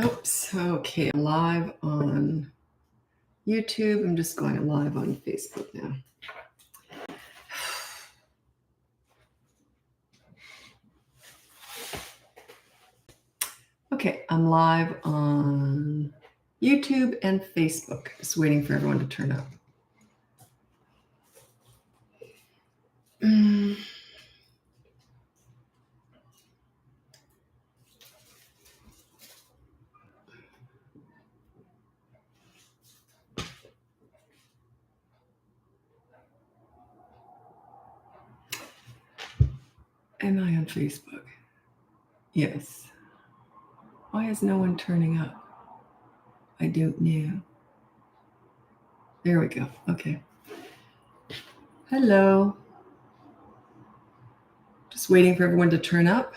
Oops. Okay, I'm live on YouTube. I'm just going live on Facebook now. Okay, I'm live on YouTube and Facebook. Just waiting for everyone to turn up. Am I on Facebook? Yes. Why is no one turning up? I don't know. There we go. Okay. Hello. Just waiting for everyone to turn up.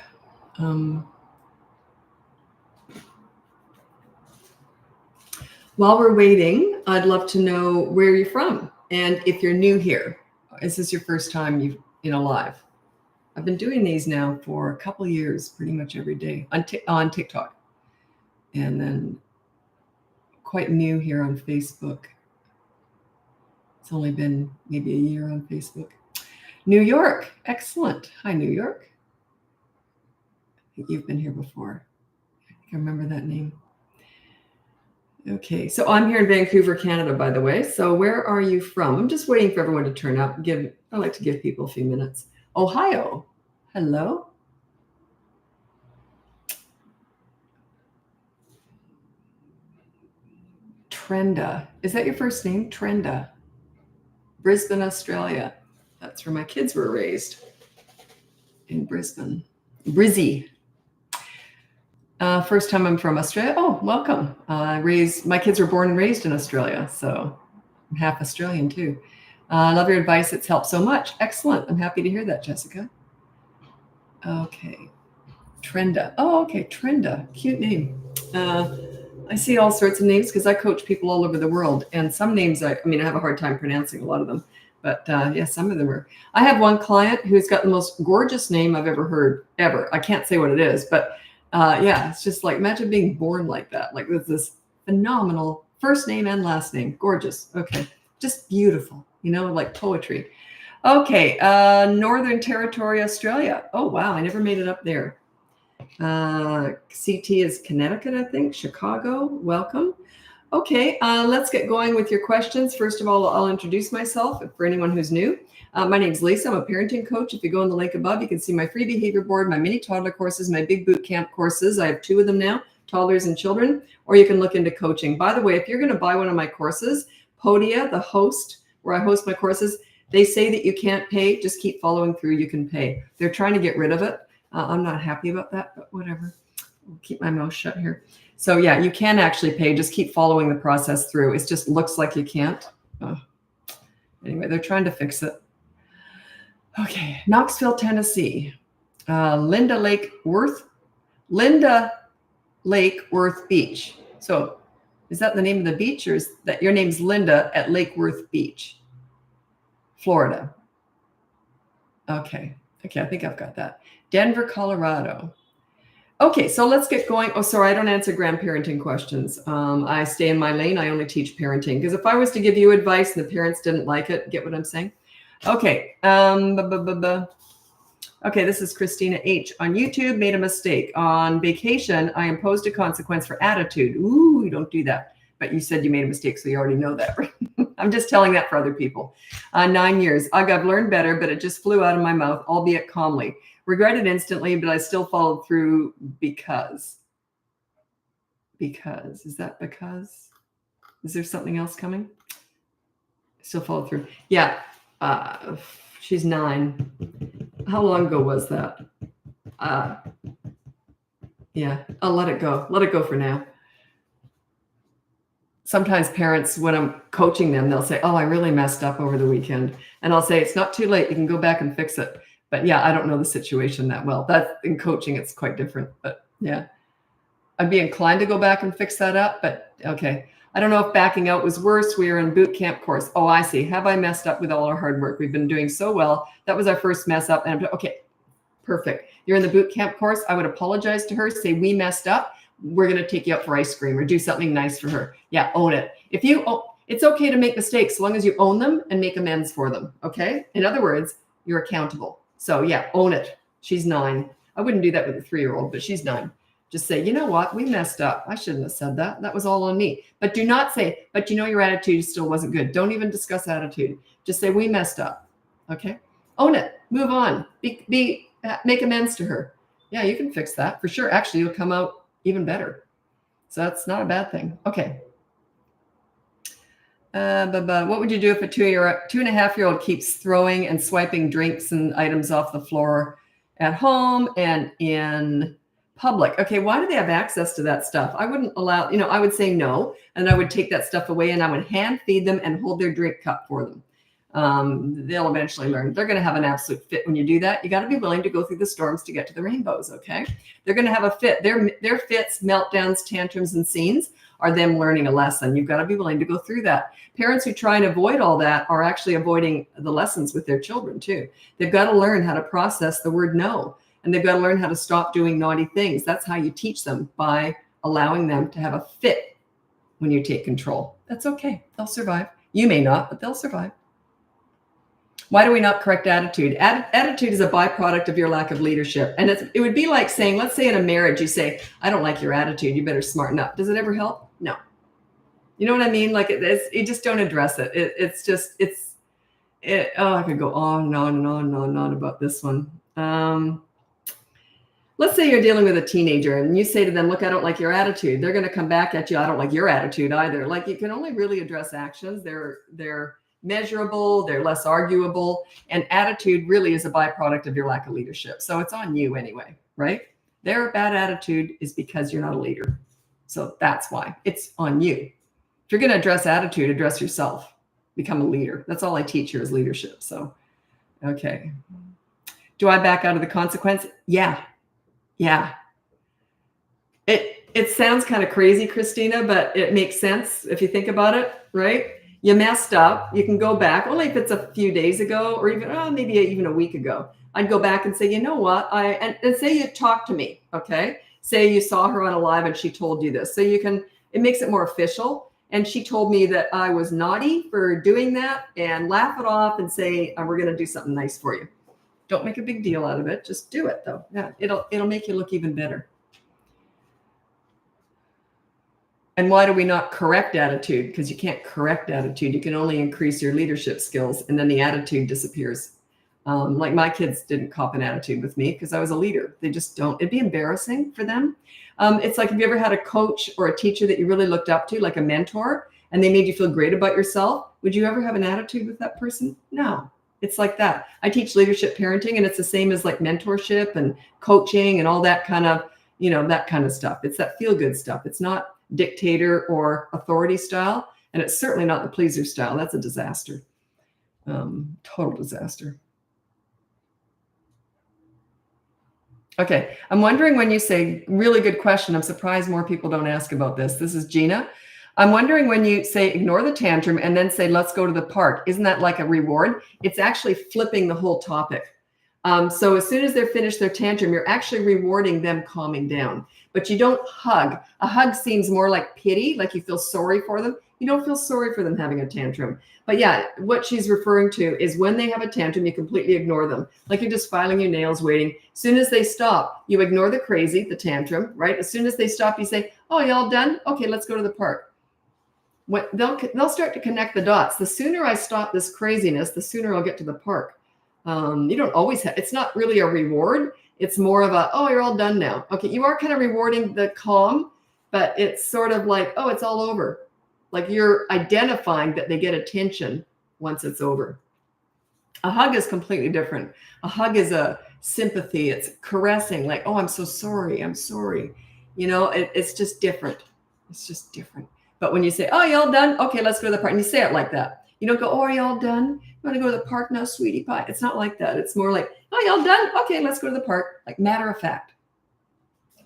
While we're waiting, I'd love to know where you're from. And if you're new here, is this your first time you've live? I've been doing these now for a couple of years, pretty much every day on TikTok. And then quite new here on Facebook. It's only been maybe a year on Facebook. New York, excellent. Hi, New York. I think you've been here before. I think I remember that name. Okay, so I'm here in Vancouver, Canada, by the way. So where are you from? I'm just waiting for everyone to turn up. I like to give people a few minutes. Ohio, hello. Trenda, is that your first name? Trenda. Brisbane, Australia. That's where my kids were raised, in Brisbane. Brizzy. First time I'm from Australia. Oh, welcome. My kids were born and raised in Australia, so I'm half Australian too. I love your advice. It's helped so much. Excellent. I'm happy to hear that, Jessica. Okay. Trenda. Oh, okay. Trenda. Cute name. I see all sorts of names because I coach people all over the world. And some names, I have a hard time pronouncing a lot of them. But yeah, some of them are. I have one client who's got the most gorgeous name I've ever heard, ever. I can't say what it is, but yeah, it's just like, imagine being born like that. Like with this phenomenal first name and last name. Gorgeous. Okay. Just beautiful, like poetry. Okay. Northern Territory, Australia. Oh, wow. I never made it up there. CT is Connecticut, I think. Chicago. Welcome. Okay. Let's get going with your questions. First of all, I'll introduce myself for anyone who's new. My name's Lisa. I'm a parenting coach. If you go in the link above, you can see my free behavior board, my mini toddler courses, my big boot camp courses. I have 2 of them now, toddlers and children, or you can look into coaching. By the way, if you're going to buy one of my courses, Podia, the host, where I host my courses, they say that you can't pay. Just keep following through. You can pay. They're trying to get rid of it. I'm not happy about that, but whatever. I'll keep my mouth shut here. So yeah, you can actually pay. Just keep following the process through. It just looks like you can't. Anyway, they're trying to fix it. Okay, Knoxville, Tennessee. Linda Lake Worth Beach. So is that the name of the beach, or is that your name's Linda at Lake Worth Beach, Florida? Okay, I think I've got that. Denver, Colorado. Okay, so let's get going. Oh, sorry, I don't answer grandparenting questions. I stay in my lane. I only teach parenting, because if I was to give you advice and the parents didn't like it, get what I'm saying? Okay. Okay, this is Christina H. On YouTube, made a mistake. On vacation, I imposed a consequence for attitude. Ooh, you don't do that. But you said you made a mistake, so you already know that, right? I'm just telling that for other people. 9 years. I've learned better, but it just flew out of my mouth, albeit calmly. Regretted instantly, but I still followed through because. Is that because? Is there something else coming? Still followed through. Yeah. She's 9. How long ago was that? Yeah, I'll let it go. Let it go for now. Sometimes parents, when I'm coaching them, they'll say, oh, I really messed up over the weekend. And I'll say, it's not too late. You can go back and fix it. But yeah, I don't know the situation that well. That in coaching, it's quite different. But yeah, I'd be inclined to go back and fix that up. But okay. I don't know if backing out was worse. We were in boot camp course. Oh, I see. Have I messed up with all our hard work? We've been doing so well. That was our first mess up. And okay, perfect. You're in the boot camp course. I would apologize to her, say we messed up. we're going to take you out for ice cream or do something nice for her. Yeah, own it. It's okay to make mistakes as long as you own them and make amends for them. Okay. In other words, you're accountable. So yeah, own it. She's 9. I wouldn't do that with a 3-year-old, but she's 9. Just say, you know what? We messed up. I shouldn't have said that. That was all on me. But do not say, but your attitude still wasn't good. Don't even discuss attitude. Just say, we messed up. Okay. Own it. Move on. Make amends to her. Yeah, you can fix that for sure. Actually, you'll come out even better. So that's not a bad thing. Okay. What would you do if a 2.5-year-old keeps throwing and swiping drinks and items off the floor at home and in public? Okay, why do they have access to that stuff? I wouldn't allow, I would say no, and I would take that stuff away and I would hand feed them and hold their drink cup for them. They'll eventually learn. They're going to have an absolute fit when you do that. You got to be willing to go through the storms to get to the rainbows. Okay, they're going to have a fit. Their fits, meltdowns, tantrums, and scenes are them learning a lesson. You've got to be willing to go through that. Parents who try and avoid all that are actually avoiding the lessons with their children too. They've got to learn how to process the word no, and they've got to learn how to stop doing naughty things. That's how you teach them, by allowing them to have a fit when you take control. That's okay. They'll survive. You may not, but they'll survive. Why do we not correct attitude? Attitude is a byproduct of your lack of leadership. And it would be like saying, let's say in a marriage, you say, I don't like your attitude. You better smarten up. Does it ever help? No. You know what I mean? Like you just don't address it. I could go on and on and on and on and on about this one. Let's say you're dealing with a teenager and you say to them, look, I don't like your attitude. They're going to come back at you. I don't like your attitude either. Like, you can only really address actions. They're measurable, they're less arguable, and attitude really is a byproduct of your lack of leadership. So it's on you anyway, right? Their bad attitude is because you're not a leader. So that's why it's on you. If you're going to address attitude, address yourself, become a leader. That's all I teach here is leadership. So, okay. Do I back out of the consequence? Yeah. It sounds kind of crazy, Christina, but it makes sense if you think about it, right? You messed up. You can go back, only if it's a few days ago or even maybe even a week ago. I'd go back and say, you know what? And say you talked to me, okay? Say you saw her on a live and she told you this. So it makes it more official. And she told me that I was naughty for doing that, and laugh it off and say, we're going to do something nice for you. Don't make a big deal out of it. Just do it though. Yeah, it'll make you look even better. And why do we not correct attitude? Because you can't correct attitude. You can only increase your leadership skills, and then the attitude disappears. Like my kids didn't cop an attitude with me because I was a leader. They just don't. It'd be embarrassing for them. It's like, have you ever had a coach or a teacher that you really looked up to, like a mentor, and they made you feel great about yourself? Would you ever have an attitude with that person? No. It's like that. I teach leadership parenting, and it's the same as like mentorship and coaching and all that kind of, that kind of stuff. It's that feel good stuff. It's not dictator or authority style. And it's certainly not the pleaser style. That's a disaster. Total disaster. Okay. I'm wondering, when you say, really good question, I'm surprised more people don't ask about this. This is Gina. I'm wondering, when you say ignore the tantrum and then say, let's go to the park, isn't that like a reward? It's actually flipping the whole topic. So as soon as they're finished their tantrum, you're actually rewarding them calming down. But you don't hug. A hug seems more like pity, like you feel sorry for them. You don't feel sorry for them having a tantrum. But yeah, what she's referring to is when they have a tantrum, you completely ignore them. Like you're just filing your nails, waiting. As soon as they stop, you ignore the tantrum, right? As soon as they stop, you say, oh, y'all done? Okay, let's go to the park. They'll start to connect the dots. The sooner I stop this craziness, the sooner I'll get to the park. You don't always have, it's not really a reward. It's more of a, oh, you're all done now. Okay, you are kind of rewarding the calm, but it's sort of like, oh, it's all over. Like you're identifying that they get attention once it's over. A hug is completely different. A hug is a sympathy. It's caressing, like, oh, I'm so sorry. I'm sorry. It's just different. It's just different. But when you say, oh, you all done? Okay, let's go to the park. And you say it like that. You don't go, oh, are you all done? You want to go to the park now, sweetie pie? It's not like that. It's more like, oh, you all done? Okay, let's go to the park. Like matter of fact.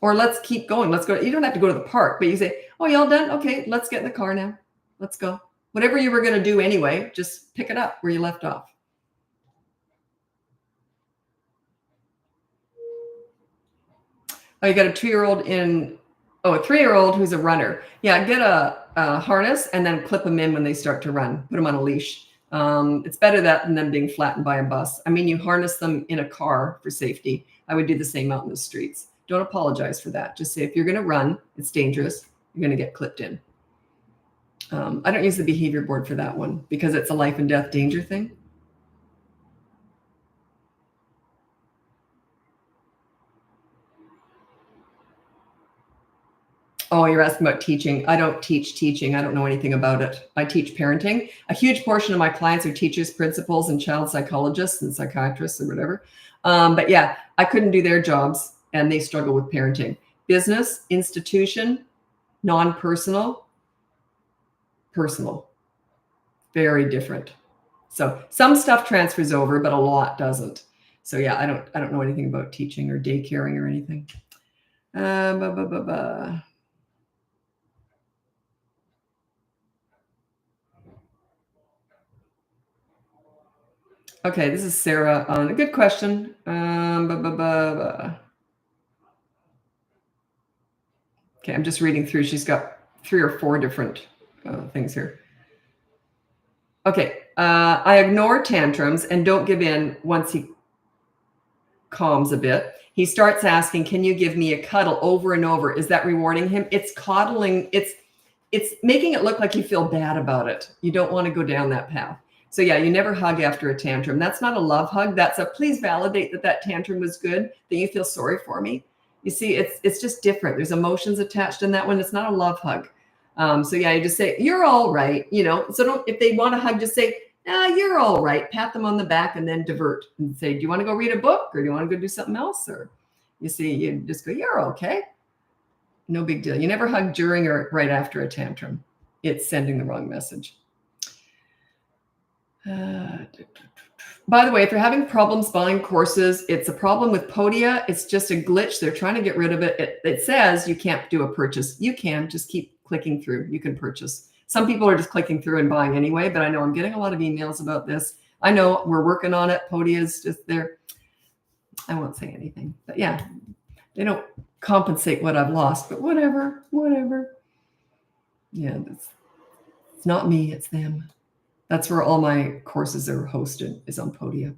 Or let's keep going. Let's go. You don't have to go to the park, but you say, oh, you all done? Okay, let's get in the car now. Let's go. Whatever you were going to do anyway, just pick it up where you left off. Oh, you got a 2-year-old in Oh, a 3-year-old who's a runner. Yeah, get a harness and then clip them in when they start to run. Put them on a leash. It's better that than them being flattened by a bus. I mean, you harness them in a car for safety. I would do the same out in the streets. Don't apologize for that. Just say, if you're going to run, it's dangerous. You're going to get clipped in. I don't use the behavior board for that one because it's a life and death danger thing. Oh, you're asking about teaching. I don't teach teaching. I don't know anything about it. I teach parenting. A huge portion of my clients are teachers, principals, and child psychologists and psychiatrists or whatever. But yeah, I couldn't do their jobs and they struggle with parenting. Business, institution, non-personal, personal. Very different. So some stuff transfers over, but a lot doesn't. So yeah, I don't know anything about teaching or daycaring or anything. Okay, this is Sarah. A good question. Okay, I'm just reading through. She's got 3 or 4 different things here. Okay, I ignore tantrums and don't give in once he calms a bit. He starts asking, can you give me a cuddle over and over? Is that rewarding him? It's coddling. It's making it look like you feel bad about it. You don't want to go down that path. So yeah, you never hug after a tantrum. That's not a love hug. That's a please validate that tantrum was good, that you feel sorry for me. You see, it's just different. There's emotions attached in that one. It's not a love hug. So yeah, you just say, you're all right. So don't, if they want to hug, just say, you're all right. Pat them on the back and then divert and say, do you want to go read a book or do you want to go do something else? Or you see, you just go, you're okay. No big deal. You never hug during or right after a tantrum. It's sending the wrong message. By the way, if you're having problems buying courses, it's a problem with Podia. It's just a glitch. They're trying to get rid of it. It says you can't do a purchase. You can just keep clicking through. You can purchase. Some people are just clicking through and buying anyway, but I know I'm getting a lot of emails about this. I know we're working on it. Podia is just there. I won't say anything, but yeah, they don't compensate what I've lost, but whatever. Yeah, it's not me, it's them. That's where all my courses are hosted, is on Podia.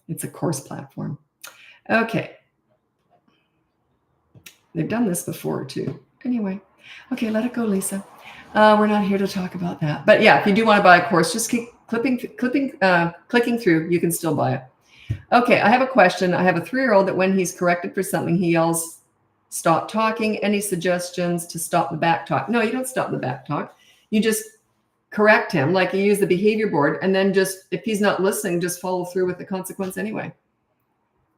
It's a course platform. Okay. They've done this before too. Anyway, okay, let it go, Lisa. We're not here to talk about that. But yeah, if you do want to buy a course, just keep clicking through. You can still buy it. Okay, I have a question. I have a 3-year-old that when he's corrected for something, he yells, stop talking. Any suggestions to stop the back talk? No, you don't stop the back talk. You just correct him, like you use the behavior board, and then just, if he's not listening, just follow through with the consequence anyway.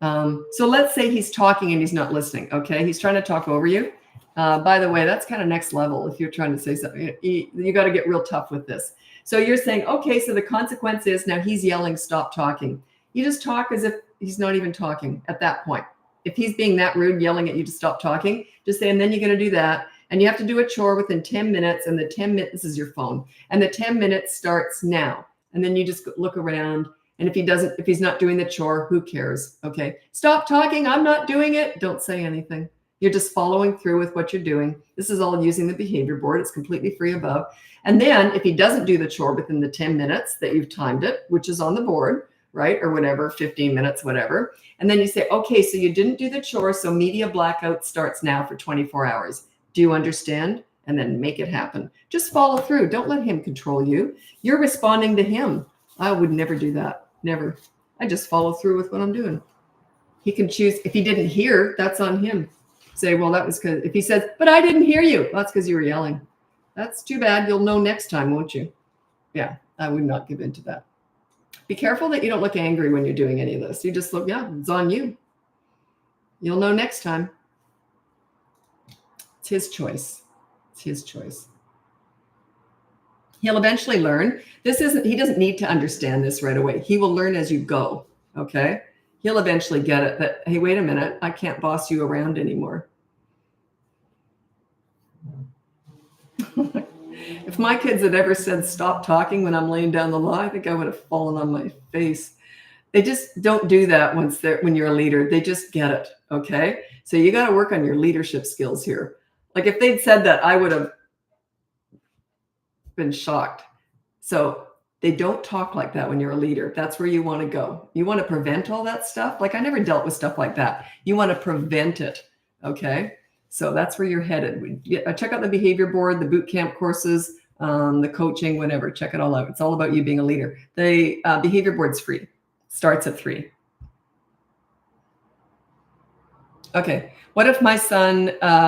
So let's say he's talking and he's not listening. Okay, he's trying to talk over you. By the way, that's kind of next level. If you're trying to say something, you got to get real tough with this. So you're saying, okay, so the consequence is now he's yelling, stop talking. You just talk as if he's not even talking at that point. If he's being that rude, yelling at you to stop talking, just say, and then you're going to do that. And you have to do a chore within 10 minutes. And the 10 minutes, this is your phone. And the 10 minutes starts now. And then you just look around. And if he's not doing the chore, who cares? Okay. Stop talking. I'm not doing it. Don't say anything. You're just following through with what you're doing. This is all using the behavior board. It's completely free above. And then if he doesn't do the chore within the 10 minutes that you've timed it, which is on the board, right? Or whatever, 15 minutes, whatever. And then you say, okay, so you didn't do the chore. So media blackout starts now for 24 hours. Do you understand? And then make it happen. Just follow through. Don't let him control you. You're responding to him. I would never do that. Never. I just follow through with what I'm doing. He can choose. If he didn't hear, that's on him. Say, well, that was because, if he says, but I didn't hear you, well, that's because you were yelling. That's too bad. You'll know next time, won't you? Yeah, I would not give in to that. Be careful that you don't look angry when you're doing any of this. You just look, yeah, it's on you. You'll know next time. It's his choice. It's his choice. He'll eventually learn. He doesn't need to understand this right away. He will learn as you go. Okay. He'll eventually get it that, hey, wait a minute, I can't boss you around anymore. If my kids had ever said stop talking when I'm laying down the law, I think I would have fallen on my face. They just don't do that when you're a leader. They just get it. Okay. So you got to work on your leadership skills here. Like if they'd said that, I would have been shocked. So they don't talk like that when you're a leader. That's where you want to go. You want to prevent all that stuff. Like I never dealt with stuff like that. You want to prevent it. Okay. So that's where you're headed. Check out the behavior board, the boot camp courses, the coaching, whatever. Check it all out. It's all about you being a leader. The behavior board's free. Starts at 3. Okay. What if my son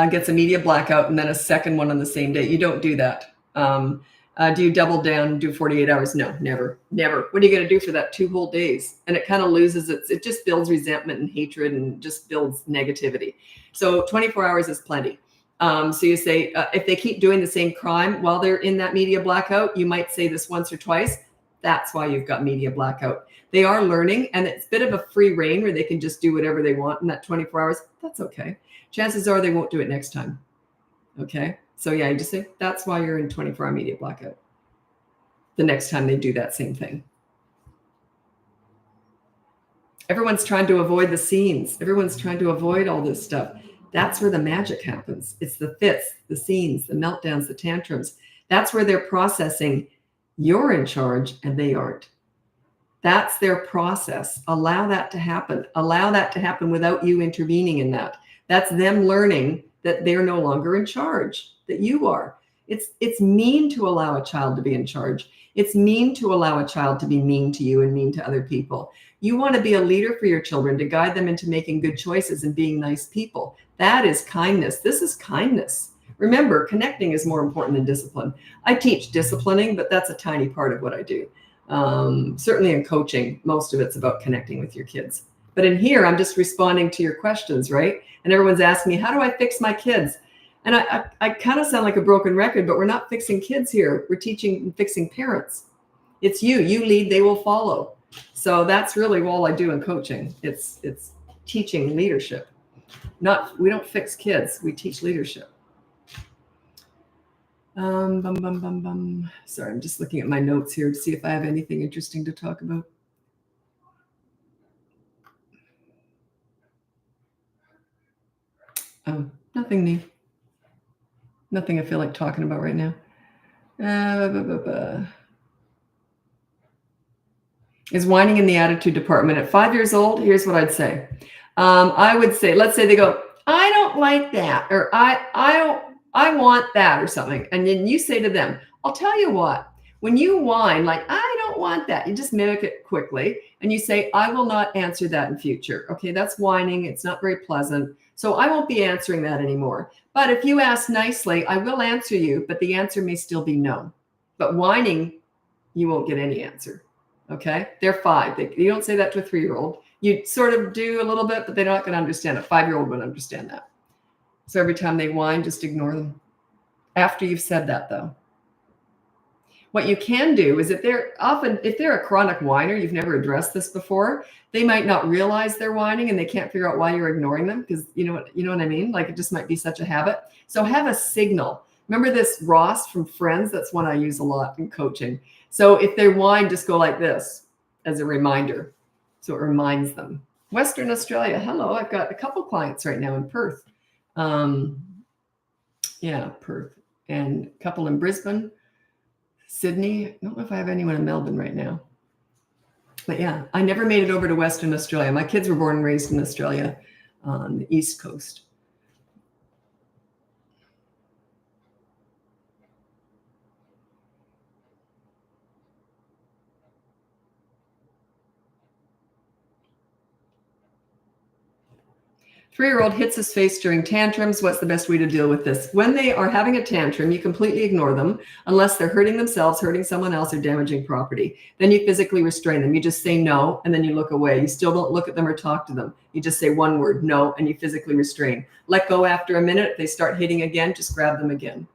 gets a media blackout and then a second one on the same day? You don't do that. Do you double down and do 48 hours? No, never. What are you going to do for that 2 whole days? And it kind of loses it just builds resentment and hatred and just builds negativity. So 24 hours is plenty. So you say, if they keep doing the same crime while they're in that media blackout, you might say this once or twice. That's why you've got media blackout. They are learning, and it's a bit of a free reign where they can just do whatever they want in that 24 hours. That's okay. Chances are they won't do it next time. Okay. So yeah, you just say, that's why you're in 24-hour media blackout. The next time they do that same thing. Everyone's trying to avoid the scenes. Everyone's trying to avoid all this stuff. That's where the magic happens. It's the fits, the scenes, the meltdowns, the tantrums. That's where they're processing you're in charge and they aren't. That's their process. Allow that to happen. Allow that to happen without you intervening in that. That's them learning that they're no longer in charge, that you are. It's mean to allow a child to be in charge. It's mean to allow a child to be mean to you and mean to other people. You want to be a leader for your children, to guide them into making good choices and being nice people. That is kindness. This is kindness. Remember, connecting is more important than discipline. I teach disciplining, but that's a tiny part of what I do. Certainly in coaching, most of it's about connecting with your kids. But in here, I'm just responding to your questions, right? And everyone's asking me, how do I fix my kids? And I kind of sound like a broken record, but we're not fixing kids here. We're teaching and fixing parents. It's you. You lead, they will follow. So that's really all I do in coaching. It's teaching leadership. We don't fix kids. We teach leadership. Sorry, I'm just looking at my notes here to see if I have anything interesting to talk about. Oh, nothing new. Nothing I feel like talking about right now. Is whining in the attitude department. At 5 years old, here's what I'd say. I would say, let's say they go, I don't like that, or I want that, or something. And then you say to them, I'll tell you what, when you whine, like, I don't want that, you just mimic it quickly. And you say, I will not answer that in future. Okay, that's whining. It's not very pleasant. So I won't be answering that anymore. But if you ask nicely, I will answer you, but the answer may still be no. But whining, you won't get any answer. Okay, they're 5. You don't say that to a 3-year-old. You sort of do a little bit, but they're not going to understand it. 5-year-old would understand that. So every time they whine, just ignore them. After you've said that, though. What you can do is if they're a chronic whiner, you've never addressed this before, they might not realize they're whining and they can't figure out why you're ignoring them, because you know what I mean? Like it just might be such a habit. So have a signal. Remember this Ross from Friends? That's one I use a lot in coaching. So if they whine, just go like this as a reminder. So it reminds them. Western Australia, hello. I've got a couple clients right now in Perth. Perth. And a couple in Brisbane, Sydney. I don't know if I have anyone in Melbourne right now. But yeah, I never made it over to Western Australia. My kids were born and raised in Australia on the East Coast. Three-year-old hits his face during tantrums. What's the best way to deal with this? When they are having a tantrum, you completely ignore them unless they're hurting themselves, hurting someone else, or damaging property. Then you physically restrain them. You just say no, and then you look away. You still don't look at them or talk to them. You just say one word, no, and you physically restrain. Let go after a minute. If they start hitting again, just grab them again.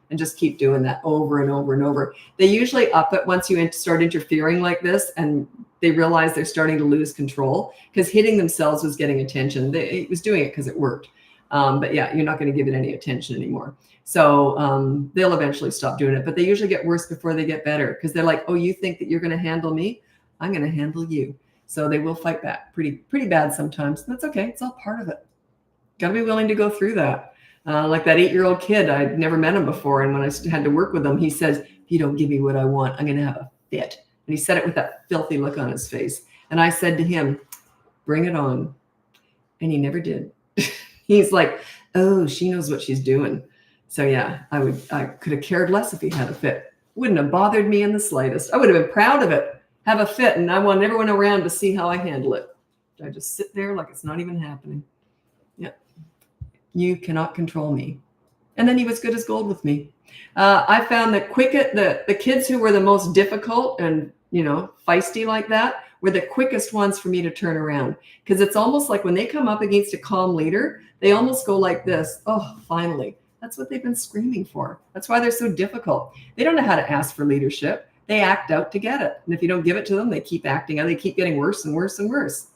And just keep doing that over and over and over. They usually up it once you start interfering like this and they realize they're starting to lose control, because hitting themselves was getting attention. He was doing it because it worked. But yeah, you're not going to give it any attention anymore. So they'll eventually stop doing it. But they usually get worse before they get better, because they're like, oh, you think that you're going to handle me? I'm going to handle you. So they will fight back pretty bad sometimes. That's okay. It's all part of it. Got to be willing to go through that. Like that 8-year-old kid, I'd never met him before. And when I had to work with him, he says, if you don't give me what I want, I'm going to have a fit. And he said it with that filthy look on his face. And I said to him, bring it on. And he never did. He's like, oh, she knows what she's doing. So yeah, I could have cared less if he had a fit. Wouldn't have bothered me in the slightest. I would have been proud of it, have a fit. And I want everyone around to see how I handle it. I just sit there like it's not even happening. Yeah. You cannot control me. And then he was good as gold with me. I found that the kids who were the most difficult and, feisty like that were the quickest ones for me to turn around. Because it's almost like when they come up against a calm leader, they almost go like this. Oh, finally. That's what they've been screaming for. That's why they're so difficult. They don't know how to ask for leadership. They act out to get it. And if you don't give it to them, they keep acting out. They keep getting worse and worse and worse.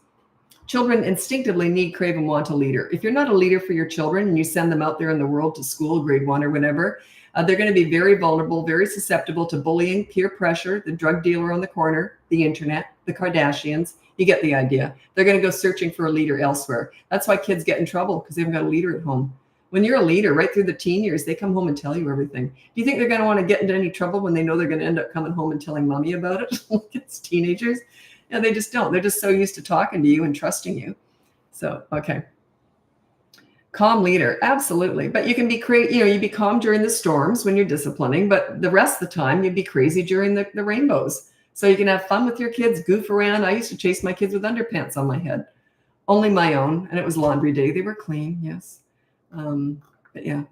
Children instinctively need, crave, and want a leader. If you're not a leader for your children and you send them out there in the world to school, grade 1 or whatever, they're going to be very vulnerable, very susceptible to bullying, peer pressure, the drug dealer on the corner, the internet, the Kardashians. You get the idea. They're going to go searching for a leader elsewhere. That's why kids get in trouble, because they haven't got a leader at home. When you're a leader right through the teen years, they come home and tell you everything. Do you think they're going to want to get into any trouble when they know they're going to end up coming home and telling mommy about it? It's teenagers. Yeah, they just don't. They're just so used to talking to you and trusting you. So, okay. Calm leader, absolutely. But you can be you'd be calm during the storms when you're disciplining, but the rest of the time you'd be crazy during the rainbows. So you can have fun with your kids, goof around. I used to chase my kids with underpants on my head. Only my own, and it was laundry day. They were clean, yes. But yeah.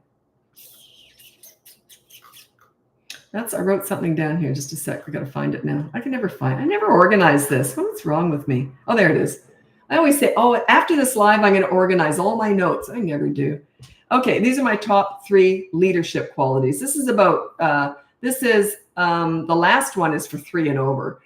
I wrote something down here. Just a sec. We got to find it now. I never organize this. What's wrong with me? Oh, there it is. I always say, after this live, I'm going to organize all my notes. I never do. Okay. These are my top 3 leadership qualities. This is about, the last one is for 3 and over,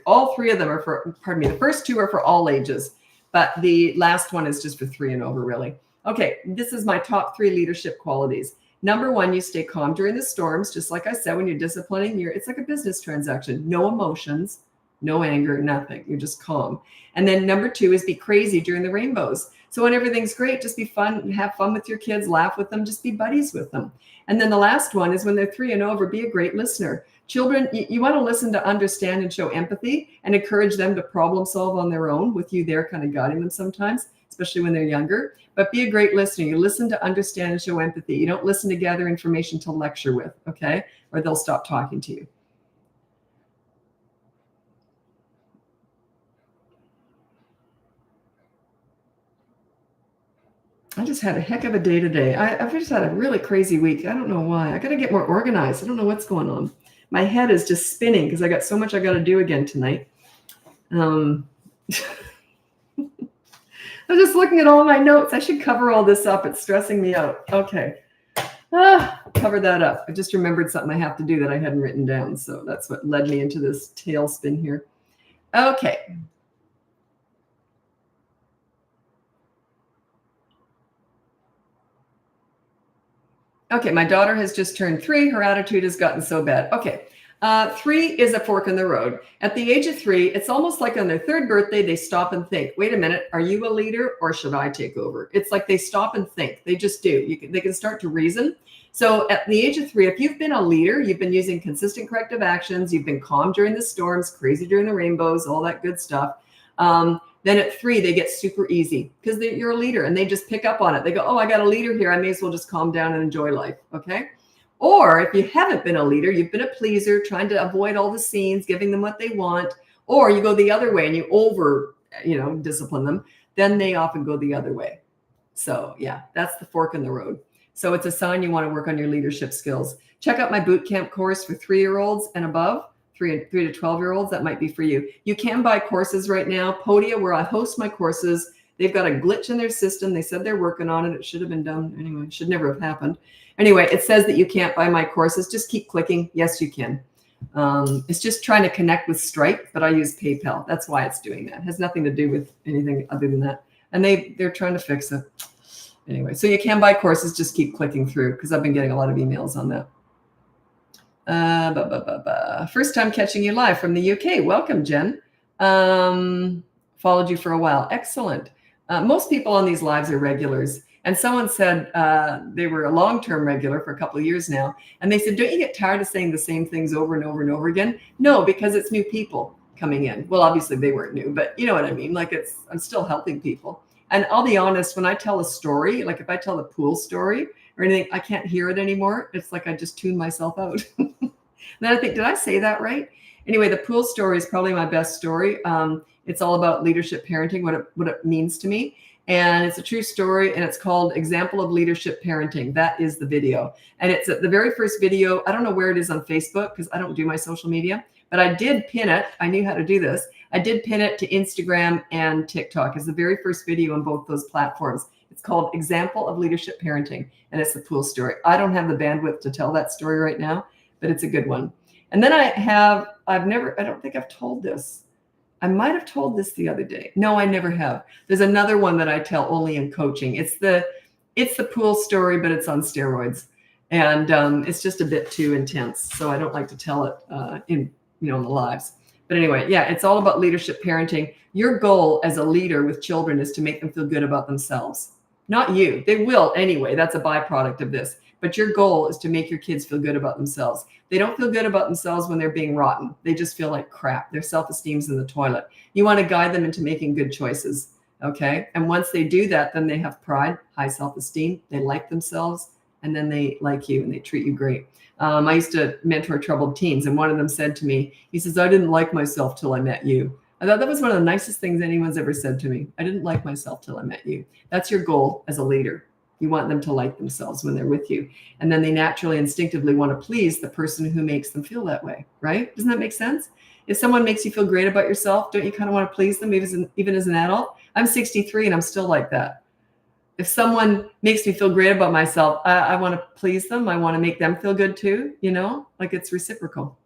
all 3 of them are for, the first 2 are for all ages, but the last one is just for 3 and over, really. Okay. This is my top 3 leadership qualities. Number 1, you stay calm during the storms. Just like I said, when you're disciplining, it's like a business transaction. No emotions, no anger, nothing. You're just calm. And then number 2 is be crazy during the rainbows. So when everything's great, just be fun, have fun with your kids, laugh with them, just be buddies with them. And then the last one is when they're 3 and over, be a great listener. Children, you want to listen to understand and show empathy and encourage them to problem solve on their own with you there kind of guiding them sometimes, especially when they're younger. But be a great listener. You listen to understand and show empathy. You don't listen to gather information to lecture with, okay? Or they'll stop talking to you. I just had a heck of a day today. I've just had a really crazy week. I don't know why. I got to get more organized. I don't know what's going on. My head is just spinning because I got so much I got to do again tonight. I'm just looking at all my notes. I should cover all this up. It's stressing me out. Okay. Cover that up. I just remembered something I have to do that I hadn't written down. So that's what led me into this tailspin here. Okay. Okay, my daughter has just turned 3. Her attitude has gotten so bad. Okay. 3 is a fork in the road. At the age of 3, it's almost like on their 3rd birthday, they stop and think, wait a minute, are you a leader or should I take over? It's like they stop and think. They just do. They can start to reason. So at the age of 3, if you've been a leader, you've been using consistent corrective actions, you've been calm during the storms, crazy during the rainbows, all that good stuff. Then at 3, they get super easy because you're a leader and they just pick up on it. They go, oh, I got a leader here. I may as well just calm down and enjoy life. Okay. Or if you haven't been a leader, you've been a pleaser, trying to avoid all the scenes, giving them what they want, or you go the other way and you discipline them, then they often go the other way. So yeah, that's the fork in the road. So it's a sign you want to work on your leadership skills. Check out my boot camp course for 3-year-olds and above, 3 to 12-year-olds. That might be for you. You can buy courses right now. Podia, where I host my courses, they've got a glitch in their system. They said they're working on it. It should have been done anyway. It should never have happened. Anyway, it says that you can't buy my courses. Just keep clicking. Yes, you can. It's just trying to connect with Stripe, but I use PayPal. That's why it's doing that. It has nothing to do with anything other than that. And they're trying to fix it. Anyway, so you can buy courses. Just keep clicking through because I've been getting a lot of emails on that. First time catching you live from the UK. Welcome, Jen. Followed you for a while. Excellent. Most people on these lives are regulars. And someone said they were a long-term regular for a couple of years now. And they said, don't you get tired of saying the same things over and over and over again? No, because it's new people coming in. Well, obviously they weren't new, but you know what I mean? Like I'm still helping people. And I'll be honest, when I tell a story, like if I tell the pool story or anything, I can't hear it anymore. It's like I just tune myself out. Then I think, did I say that right? Anyway, the pool story is probably my best story. It's all about leadership parenting, what it means to me. And it's a true story, and it's called Example of Leadership Parenting. That is the video. And it's the very first video. I don't know where it is on Facebook because I don't do my social media, but I did pin it. I knew how to do this. I did pin it to Instagram and TikTok. It's the very first video on both those platforms. It's called Example of Leadership Parenting, and it's the pool story. I don't have the bandwidth to tell that story right now, but it's a good one. And then I don't think I've told this. I might have told this the other day. No, I never have. There's another one that I tell only in coaching. It's the pool story, but it's on steroids. And it's just a bit too intense. So I don't like to tell it in the lives. But anyway, yeah, it's all about leadership parenting. Your goal as a leader with children is to make them feel good about themselves. Not you. They will anyway. That's a byproduct of this. But your goal is to make your kids feel good about themselves. They don't feel good about themselves when they're being rotten. They just feel like crap. Their self-esteem's in the toilet. You want to guide them into making good choices, okay? And once they do that, then they have pride, high self-esteem. They like themselves, and then they like you, and they treat you great. I used to mentor troubled teens, and one of them said to me, he says, I didn't like myself till I met you. I thought that was one of the nicest things anyone's ever said to me. I didn't like myself till I met you. That's your goal as a leader. You want them to like themselves when they're with you. And then they naturally, instinctively want to please the person who makes them feel that way, right? Doesn't that make sense? If someone makes you feel great about yourself, don't you kind of want to please them even as an adult? I'm 63 and I'm still like that. If someone makes me feel great about myself, I want to please them. I want to make them feel good too, like it's reciprocal.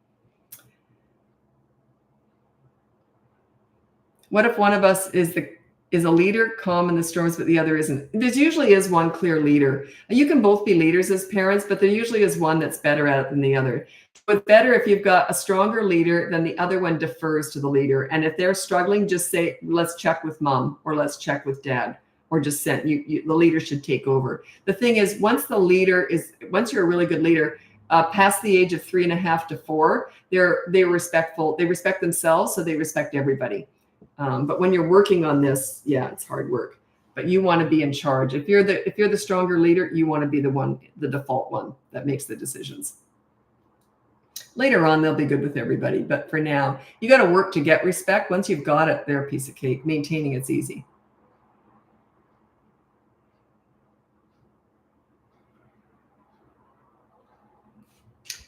What if one of us is a leader, calm in the storms, but the other isn't? There usually is one clear leader. You can both be leaders as parents, but there usually is one that's better at it than the other. But better if you've got a stronger leader, then the other one defers to the leader. And if they're struggling, just say, let's check with mom, or let's check with dad, or just send the leader should take over. The thing is, once you're a really good leader, past the age of 3.5 to 4, they're respectful. They respect themselves, so they respect everybody. But when you're working on this, yeah, it's hard work. But you want to be in charge. If you're the stronger leader, you want to be the default one that makes the decisions. Later on, they'll be good with everybody. But for now, you got to work to get respect. Once you've got it, they're a piece of cake. Maintaining it's easy.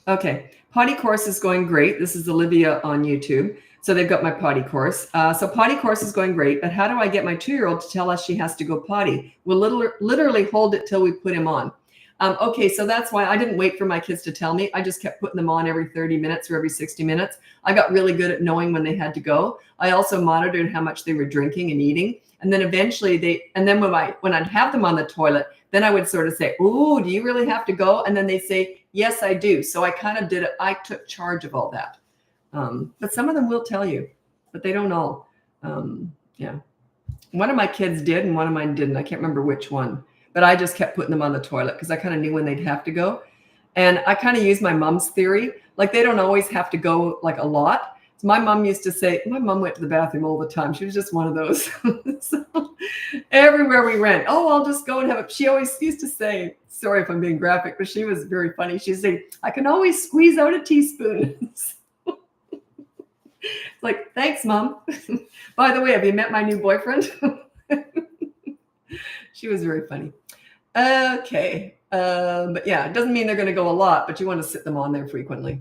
Okay, potty course is going great. This is Olivia on YouTube. So they've got my potty course. So potty course is going great, but how do I get my 2-year-old to tell us she has to go potty? We'll literally hold it till we put him on. Okay, so that's why I didn't wait for my kids to tell me. I just kept putting them on every 30 minutes or every 60 minutes. I got really good at knowing when they had to go. I also monitored how much they were drinking and eating. And then eventually when I'd have them on the toilet, then I would sort of say, "Ooh, do you really have to go?" And then they say, "Yes, I do." So I kind of did it. I took charge of all that. But some of them will tell you, but they don't all. Yeah. One of my kids did and one of mine didn't. I can't remember which one, but I just kept putting them on the toilet because I kind of knew when they'd have to go. And I kind of used my mom's theory. Like they don't always have to go like a lot. So my mom used to say, my mom went to the bathroom all the time. She was just one of those. So everywhere we went, I'll just go and have it. She always used to say, sorry if I'm being graphic, but she was very funny. She'd say, I can always squeeze out a teaspoon. It's like, thanks, Mom. By the way, have you met my new boyfriend? She was very funny. Okay. But yeah, it doesn't mean they're going to go a lot, but you want to sit them on there frequently.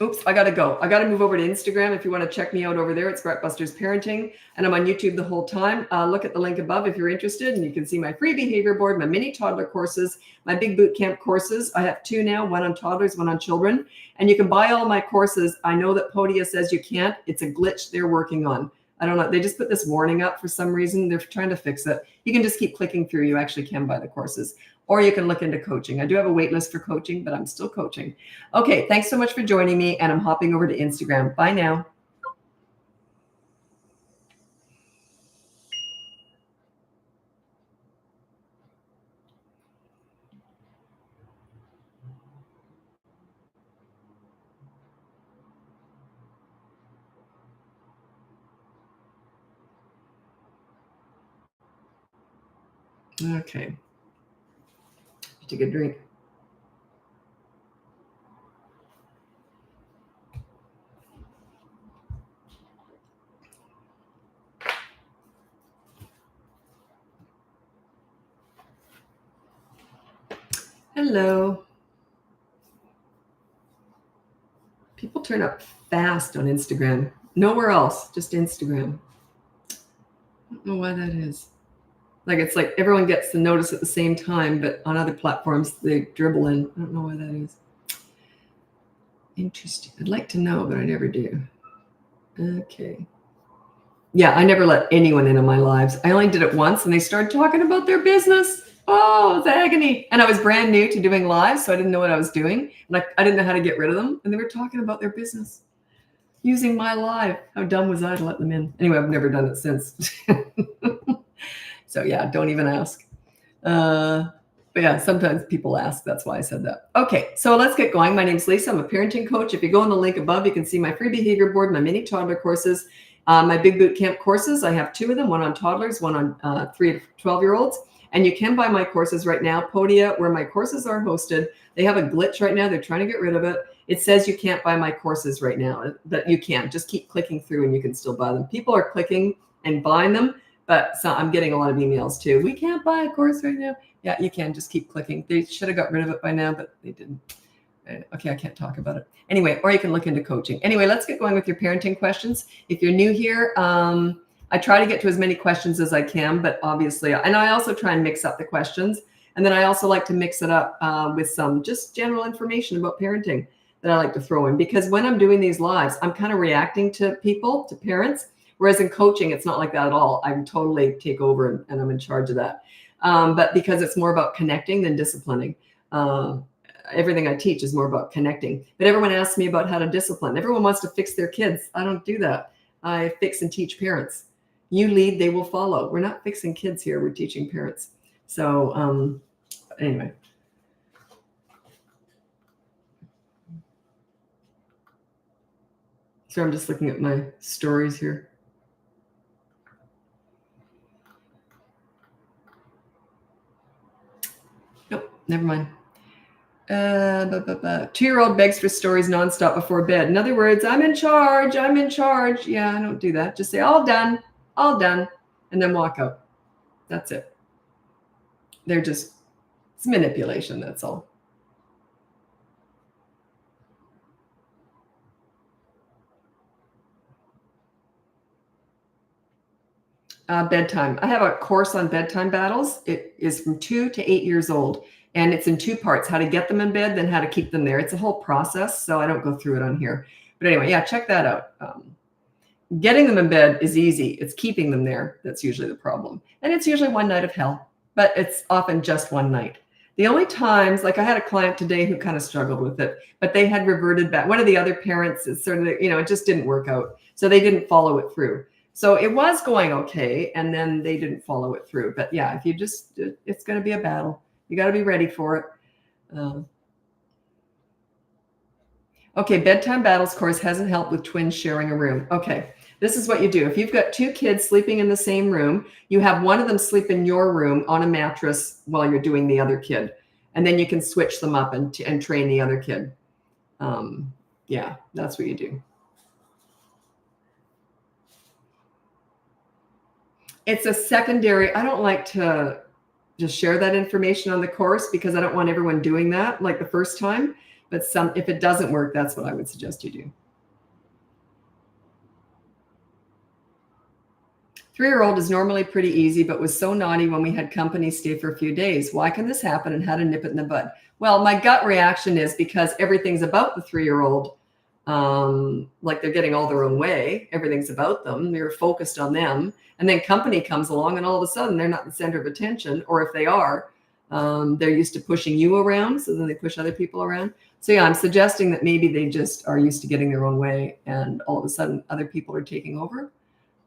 Oops, I got to go. I got to move over to Instagram. If you want to check me out over there, it's BratBusters Parenting. And I'm on YouTube the whole time. Look at the link above if you're interested. And you can see my free behavior board, my mini toddler courses, my big boot camp courses. I have 2 now, one on toddlers, one on children. And you can buy all my courses. I know that Podia says you can't. It's a glitch they're working on. I don't know. They just put this warning up for some reason. They're trying to fix it. You can just keep clicking through. You actually can buy the courses. Or you can look into coaching. I do have a wait list for coaching, but I'm still coaching. Okay, thanks so much for joining me, and I'm hopping over to Instagram. Bye now. Okay. Take a drink. Hello. People turn up fast on Instagram. Nowhere else, just Instagram. I don't know why that is. Like it's like everyone gets the notice at the same time, but on other platforms they dribble in. I don't know why that is. Interesting. I'd like to know, but I never do. Okay. Yeah, I never let anyone into my lives. I only did it once and they started talking about their business. Oh, it's agony. And I was brand new to doing live, so I didn't know what I was doing. And I didn't know how to get rid of them. And they were talking about their business using my live. How dumb was I to let them in? Anyway, I've never done it since. So yeah, don't even ask. But yeah, sometimes people ask. That's why I said that. Okay, so let's get going. My name's Lisa. I'm a parenting coach. If you go on the link above, you can see my free behavior board, my mini toddler courses, my big boot camp courses. I have 2 of them, one on toddlers, one on 3 to 12-year-olds. And you can buy my courses right now. Podia, where my courses are hosted, they have a glitch right now. They're trying to get rid of it. It says you can't buy my courses right now, but you can. Just keep clicking through and you can still buy them. People are clicking and buying them, but so I'm getting a lot of emails too. We can't buy a course right now. Yeah, you can. Just keep clicking. They should have got rid of it by now, but they didn't. Okay, I can't talk about it. Anyway, or you can look into coaching. Anyway, let's get going with your parenting questions. If you're new here, I try to get to as many questions as I can, but obviously, and I also try and mix up the questions. And then I also like to mix it up with some just general information about parenting that I like to throw in, because when I'm doing these lives, I'm kind of reacting to people, to parents. Whereas in coaching, it's not like that at all. I totally take over and I'm in charge of that. But because it's more about connecting than disciplining. Everything I teach is more about connecting. But everyone asks me about how to discipline. Everyone wants to fix their kids. I don't do that. I fix and teach parents. You lead, they will follow. We're not fixing kids here. We're teaching parents. So anyway. So I'm just looking at my stories here. Nope, never mind. 2-year-old begs for stories nonstop before bed. In other words, I'm in charge. I'm in charge. Yeah, I don't do that. Just say, all done, and then walk out. That's it. They're just, it's manipulation. That's all. Bedtime. I have a course on bedtime battles. It is from 2 to 8 years old. And it's in 2 parts, how to get them in bed, then how to keep them there. It's a whole process, so I don't go through it on here. But anyway, yeah, check that out. Getting them in bed is easy. It's keeping them there that's usually the problem. And it's usually one night of hell, but it's often just one night. The only times, like I had a client today who kind of struggled with it, but they had reverted back. One of the other parents, is sort of, it just didn't work out. So they didn't follow it through. So it was going okay, and then they didn't follow it through. But yeah, if you just, it's going to be a battle. You got to be ready for it. Okay, bedtime battles course hasn't helped with twins sharing a room. Okay, this is what you do. If you've got 2 kids sleeping in the same room, you have one of them sleep in your room on a mattress while you're doing the other kid. And then you can switch them up and train the other kid. Yeah, that's what you do. It's a secondary. I don't like to just share that information on the course because I don't want everyone doing that like the first time. But if it doesn't work, that's what I would suggest you do. 3-year-old is normally pretty easy, but was so naughty when we had company stay for a few days. Why can this happen and how to nip it in the bud? Well, my gut reaction is because everything's about the 3-year-old. Like they're getting all their own way. Everything's about them. They're focused on them. And then company comes along and all of a sudden they're not the center of attention. Or if they are, they're used to pushing you around. So then they push other people around. So yeah, I'm suggesting that maybe they just are used to getting their own way and all of a sudden other people are taking over.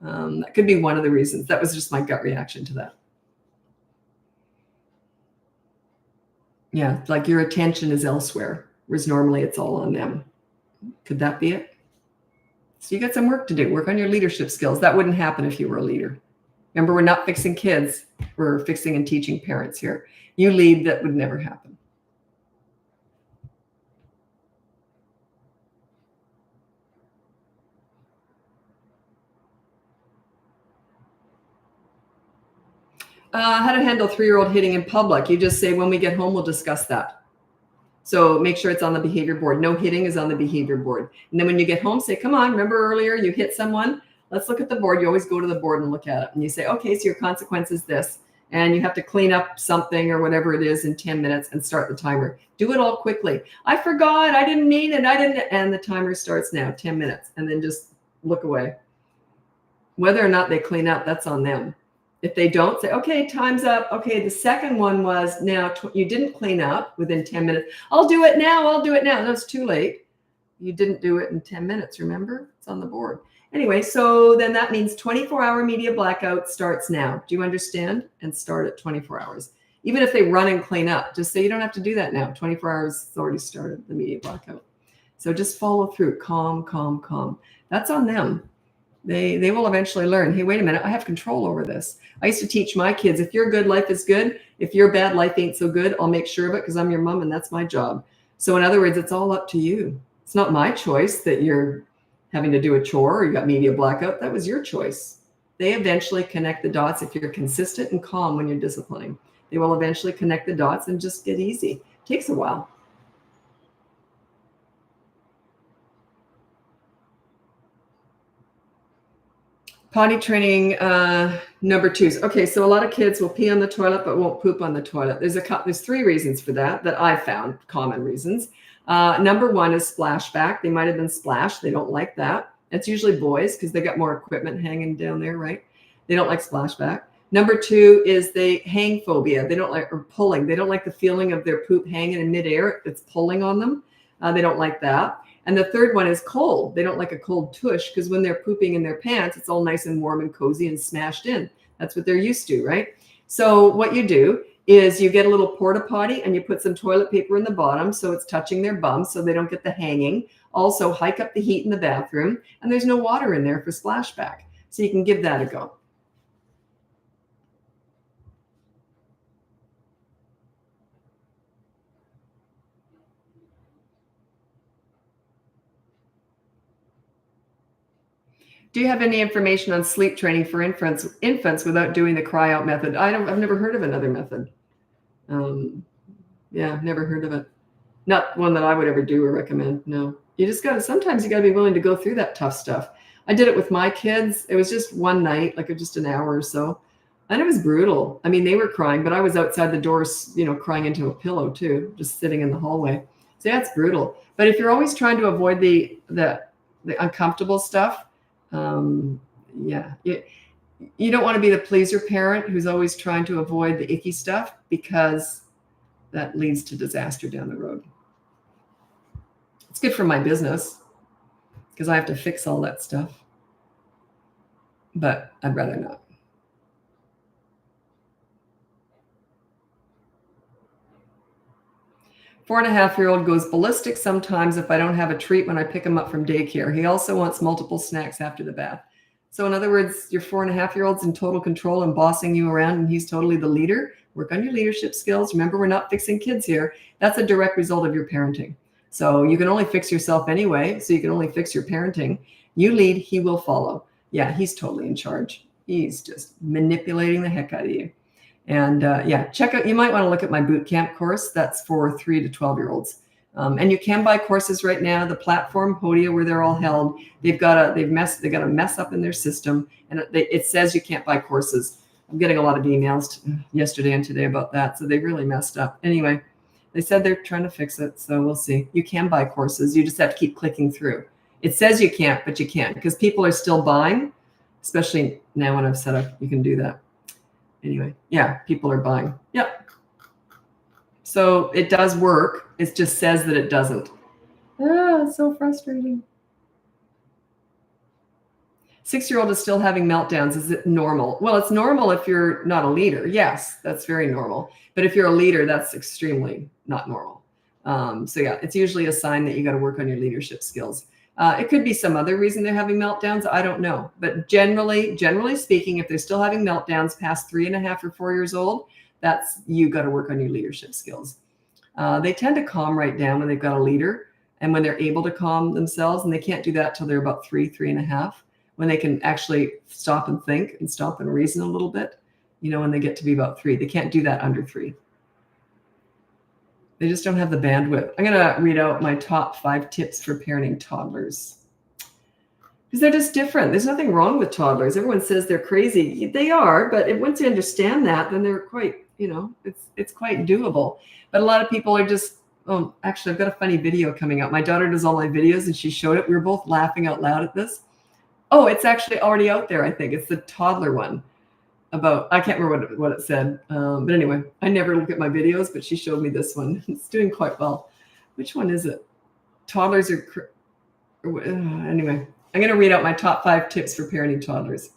That could be one of the reasons. That was just my gut reaction to that. Yeah, like your attention is elsewhere, whereas normally it's all on them. Could that be it? So you got some work to do. Work on your leadership skills. That wouldn't happen if you were a leader. Remember, we're not fixing kids. We're fixing and teaching parents here. You lead, that would never happen. How to handle 3-year-old hitting in public. You just say, when we get home, we'll discuss that. So make sure it's on the behavior board. No hitting is on the behavior board. And then when you get home, say, come on, remember earlier you hit someone? Let's look at the board. You always go to the board and look at it. And you say, okay, so your consequence is this. And you have to clean up something or whatever it is in 10 minutes and start the timer. Do it all quickly. I forgot. I didn't mean it. And the timer starts now, 10 minutes. And then just look away. Whether or not they clean up, that's on them. If they don't, say, okay, time's up. Okay, the second one was now you didn't clean up within 10 minutes. I'll do it now. I'll do it now. That's too late. You didn't do it in 10 minutes, remember? It's on the board. Anyway, so then that means 24-hour media blackout starts now. Do you understand? And start at 24 hours. Even if they run and clean up, just say you don't have to do that now. 24 hours has already started, the media blackout. So just follow through. Calm, calm, calm. That's on them. They will eventually learn, hey, wait a minute, I have control over this. I used to teach my kids, if you're good, life is good. If you're bad, life ain't so good. I'll make sure of it because I'm your mom and that's my job. So in other words, it's all up to you. It's not my choice that you're having to do a chore or you got media blackout. That was your choice. They eventually connect the dots if you're consistent and calm when you're disciplining. They will eventually connect the dots and just get easy. It takes a while. Potty training number 2. Okay, so a lot of kids will pee on the toilet but won't poop on the toilet. There's 3 reasons for that I've found, common reasons. Number 1 is splashback. They might have been splashed. They don't like that. It's usually boys because they got more equipment hanging down there, right? They don't like splashback. Number 2 is they hang phobia. They don't like, or pulling. They don't like the feeling of their poop hanging in midair. It's pulling on them. They don't like that. And the 3rd one is cold. They don't like a cold tush because when they're pooping in their pants, it's all nice and warm and cozy and smashed in. That's what they're used to, right? So what you do is you get a little porta potty and you put some toilet paper in the bottom so it's touching their bum so they don't get the hanging. Also hike up the heat in the bathroom, and there's no water in there for splashback. So you can give that a go. Do you have any information on sleep training for infants without doing the cry out method? I've never heard of another method. Yeah, never heard of it. Not one that I would ever do or recommend. No, sometimes you gotta be willing to go through that tough stuff. I did it with my kids. It was just one night, like just an hour or so. And it was brutal. I mean, they were crying, but I was outside the doors, crying into a pillow too, just sitting in the hallway. So yeah, it's brutal. But if you're always trying to avoid the uncomfortable stuff, yeah, you don't want to be the pleaser parent who's always trying to avoid the icky stuff because that leads to disaster down the road. It's good for my business because I have to fix all that stuff, but I'd rather not. Four-and-a-half-year-old goes ballistic sometimes if I don't have a treat when I pick him up from daycare. He also wants multiple snacks after the bath. So in other words, your 4-and-a-half-year-old's in total control and bossing you around and he's totally the leader. Work on your leadership skills. Remember, we're not fixing kids here. That's a direct result of your parenting. So you can only fix yourself anyway. So you can only fix your parenting. You lead, he will follow. Yeah, he's totally in charge. He's just manipulating the heck out of you. And yeah, check out, you might want to look at my boot camp course. That's for 3 to 12-year-olds. And you can buy courses right now. The platform Podia, where they're all held, they got a mess up in their system, and it says you can't buy courses. I'm getting a lot of emails yesterday and today about that. So they really messed up. Anyway, they said they're trying to fix it. So we'll see. You can buy courses. You just have to keep clicking through. It says you can't, but you can because people are still buying, especially now when I've set up, you can do that. Anyway, yeah, people are buying. Yep. So it does work. It just says that it doesn't. It's so frustrating. 6-year-old is still having meltdowns. Is it normal? Well, it's normal if you're not a leader. Yes, that's very normal. But if you're a leader, that's extremely not normal. So yeah, it's usually a sign that you got to work on your leadership skills. It could be some other reason they're having meltdowns. I don't know. But generally speaking, if they're still having meltdowns past 3.5 or 4 years old, that's you got to work on your leadership skills. They tend to calm right down when they've got a leader and when they're able to calm themselves. And they can't do that till they're about 3.5, when they can actually stop and think and stop and reason a little bit. When they get to be about 3, they can't do that under 3. They just don't have the bandwidth. I'm going to read out my top 5 tips for parenting toddlers. Because they're just different. There's nothing wrong with toddlers. Everyone says they're crazy. They are, but once you understand that, then they're quite, it's quite doable. But a lot of people are just, actually, I've got a funny video coming out. My daughter does all my videos, and she showed it. We were both laughing out loud at this. Oh, it's actually already out there, I think. It's the toddler one. I can't remember what it said. But anyway, I never look at my videos, but she showed me this one. It's doing quite well. Which one is it? Toddlers are, anyway, I'm going to read out my top 5 tips for parenting toddlers.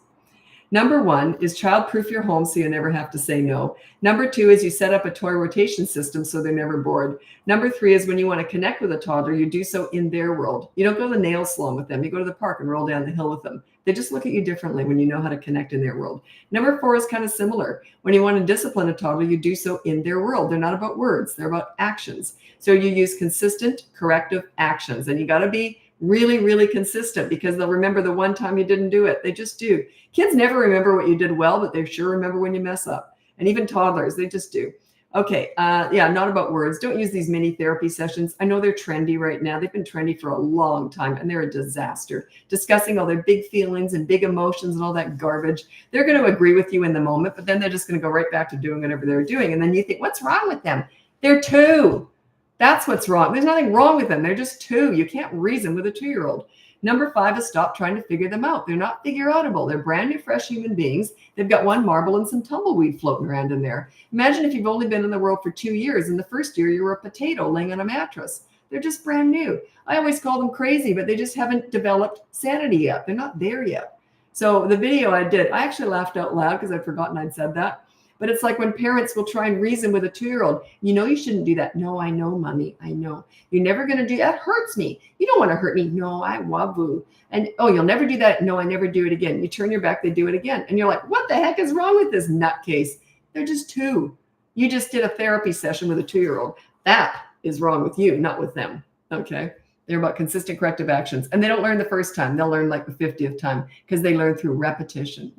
Number 1 is child-proof your home so you never have to say no. Number 2 is you set up a toy rotation system so they're never bored. Number 3 is when you want to connect with a toddler, you do so in their world. You don't go to the nail salon with them. You go to the park and roll down the hill with them. They just look at you differently when you know how to connect in their world. Number 4 is kind of similar. When you want to discipline a toddler, you do so in their world. They're not about words. They're about actions. So you use consistent corrective actions. And you got to be really, really consistent, because they'll remember the one time you didn't do it. They just do. Kids never remember what you did well, but they sure remember when you mess up. And even toddlers, they just do. Okay. Not about words. Don't use these mini therapy sessions. I know they're trendy right now. They've been trendy for a long time, and they're a disaster. Discussing all their big feelings and big emotions and all that garbage. They're going to agree with you in the moment, but then they're just going to go right back to doing whatever they're doing. And then you think, what's wrong with them? They're 2. That's what's wrong. There's nothing wrong with them. They're just 2. You can't reason with a 2-year-old. Number 5 is stop trying to figure them out. They're not figure-outable. They're brand new, fresh human beings. They've got one marble and some tumbleweed floating around in there. Imagine if you've only been in the world for 2 years, and the first year you were a potato laying on a mattress. They're just brand new. I always call them crazy, but they just haven't developed sanity yet. They're not there yet. So the video I did, I actually laughed out loud because I'd forgotten I'd said that. But it's like when parents will try and reason with a 2-year-old. You shouldn't do that. No, I know, mommy. I know. You're never going to do that. Hurts me. You don't want to hurt me. No, I waboo. And, you'll never do that. No, I never do it again. You turn your back, they do it again. And you're like, what the heck is wrong with this nutcase? They're just 2. You just did a therapy session with a 2-year-old. That is wrong with you, not with them. Okay. They're about consistent corrective actions. And they don't learn the first time. They'll learn like the 50th time, because they learn through repetition.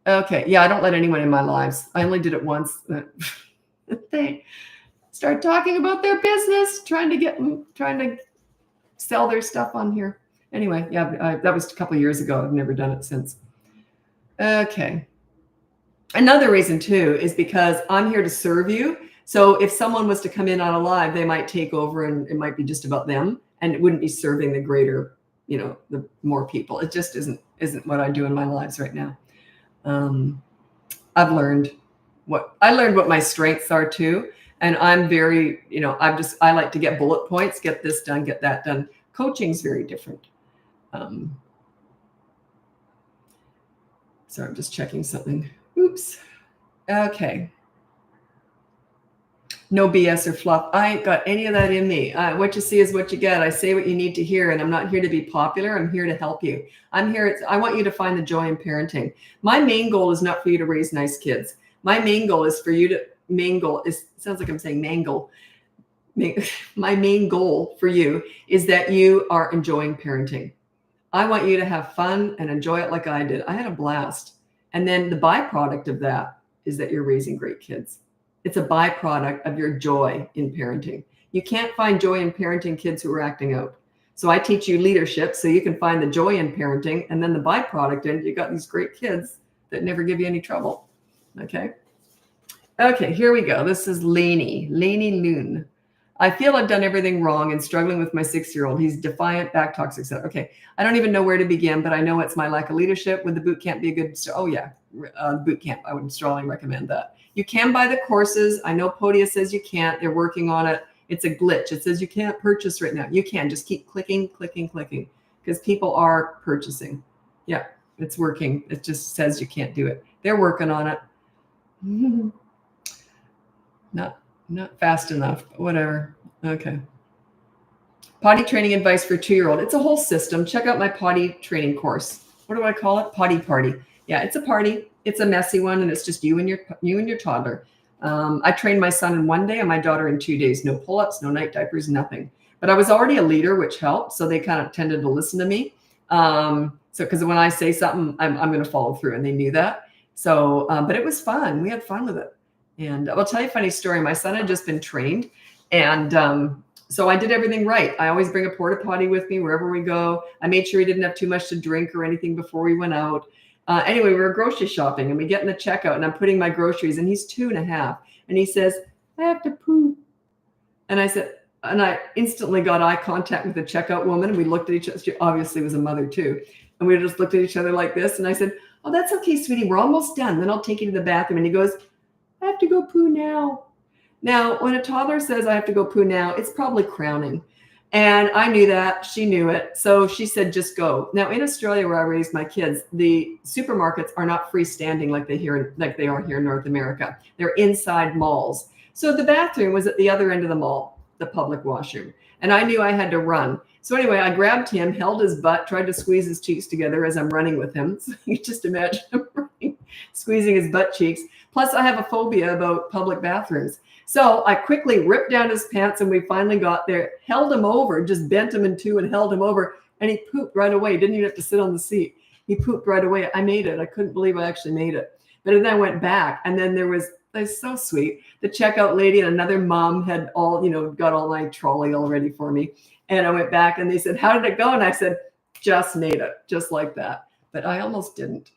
Okay. Yeah, I don't let anyone in my lives. I only did it once. They start talking about their business, trying to sell their stuff on here. Anyway, yeah, that was a couple of years ago. I've never done it since. Okay. Another reason too is because I'm here to serve you. So if someone was to come in on a live, they might take over, and it might be just about them, and it wouldn't be serving the greater, the more people. It just isn't what I do in my lives right now. I've learned what my strengths are too. And I'm very, I like to get bullet points, get this done, get that done. Coaching's very different. Sorry, I'm just checking something. Oops. Okay. No BS or fluff. I ain't got any of that in me. What you see is what you get. I say what you need to hear, and I'm not here to be popular. I'm here to help you. I want you to find the joy in parenting. My main goal is not for you to raise nice kids. My main goal is for you to sounds like I'm saying mangle. My main goal for you is that you are enjoying parenting. I want you to have fun and enjoy it like I did. I had a blast. And then the byproduct of that is that you're raising great kids. It's a byproduct of your joy in parenting. You can't find joy in parenting kids who are acting out. So I teach you leadership so you can find the joy in parenting, and then the byproduct, and you got these great kids that never give you any trouble. Okay. Okay, here we go. This is Laney Loon. I feel I've done everything wrong and struggling with my 6-year-old. He's defiant, back toxic. Okay. I don't even know where to begin, but I know it's my lack of leadership. Would the boot camp be a good start? Oh yeah. Boot camp. I would strongly recommend that. You can buy the courses. I know Podia says you can't. They're working on it. It's a glitch. It says you can't purchase right now. You can. Just keep clicking, because people are purchasing. Yeah, it's working. It just says you can't do it. They're working on it. Not fast enough, but whatever. Okay. Potty training advice for 2-year-old. It's a whole system. Check out my potty training course. What do I call it? Potty party. Yeah, it's a party. It's a messy one, and it's just you and your toddler. I trained my son in 1 day and my daughter in 2 days. No pull-ups, no night diapers, nothing. But I was already a leader, which helped. So they kind of tended to listen to me. So because when I say something, I'm going to follow through, and they knew that. So, but it was fun. We had fun with it. And I'll tell you a funny story. My son had just been trained, and so I did everything right. I always bring a porta potty with me wherever we go. I made sure he didn't have too much to drink or anything before we went out. Anyway, we were grocery shopping, and we get in the checkout, and I'm putting my groceries, and he's 2.5, and he says, "I have to poo." And I said, and I instantly got eye contact with the checkout woman, and we looked at each other. She obviously was a mother too. And we just looked at each other like this. And I said, "Oh, that's okay, sweetie. We're almost done. Then I'll take you to the bathroom." And he goes, "I have to go poo now." Now, when a toddler says I have to go poo now, it's probably crowning. And I knew that. She knew it. So she said, "Just go." Now, in Australia, where I raised my kids, the supermarkets are not freestanding like they are here in North America. They're inside malls. So the bathroom was at the other end of the mall, the public washroom. And I knew I had to run. So anyway, I grabbed him, held his butt, tried to squeeze his cheeks together as I'm running with him. So you just imagine him running, squeezing his butt cheeks. Plus, I have a phobia about public bathrooms. So I quickly ripped down his pants, and we finally got there, held him over, just bent him in two and held him over. And he pooped right away. Didn't even have to sit on the seat. He pooped right away. I made it. I couldn't believe I actually made it. But then I went back, and then it was so sweet. The checkout lady and another mom had got all my trolley all ready for me. And I went back, and they said, "How did it go?" And I said, "Just made it," just like that. But I almost didn't.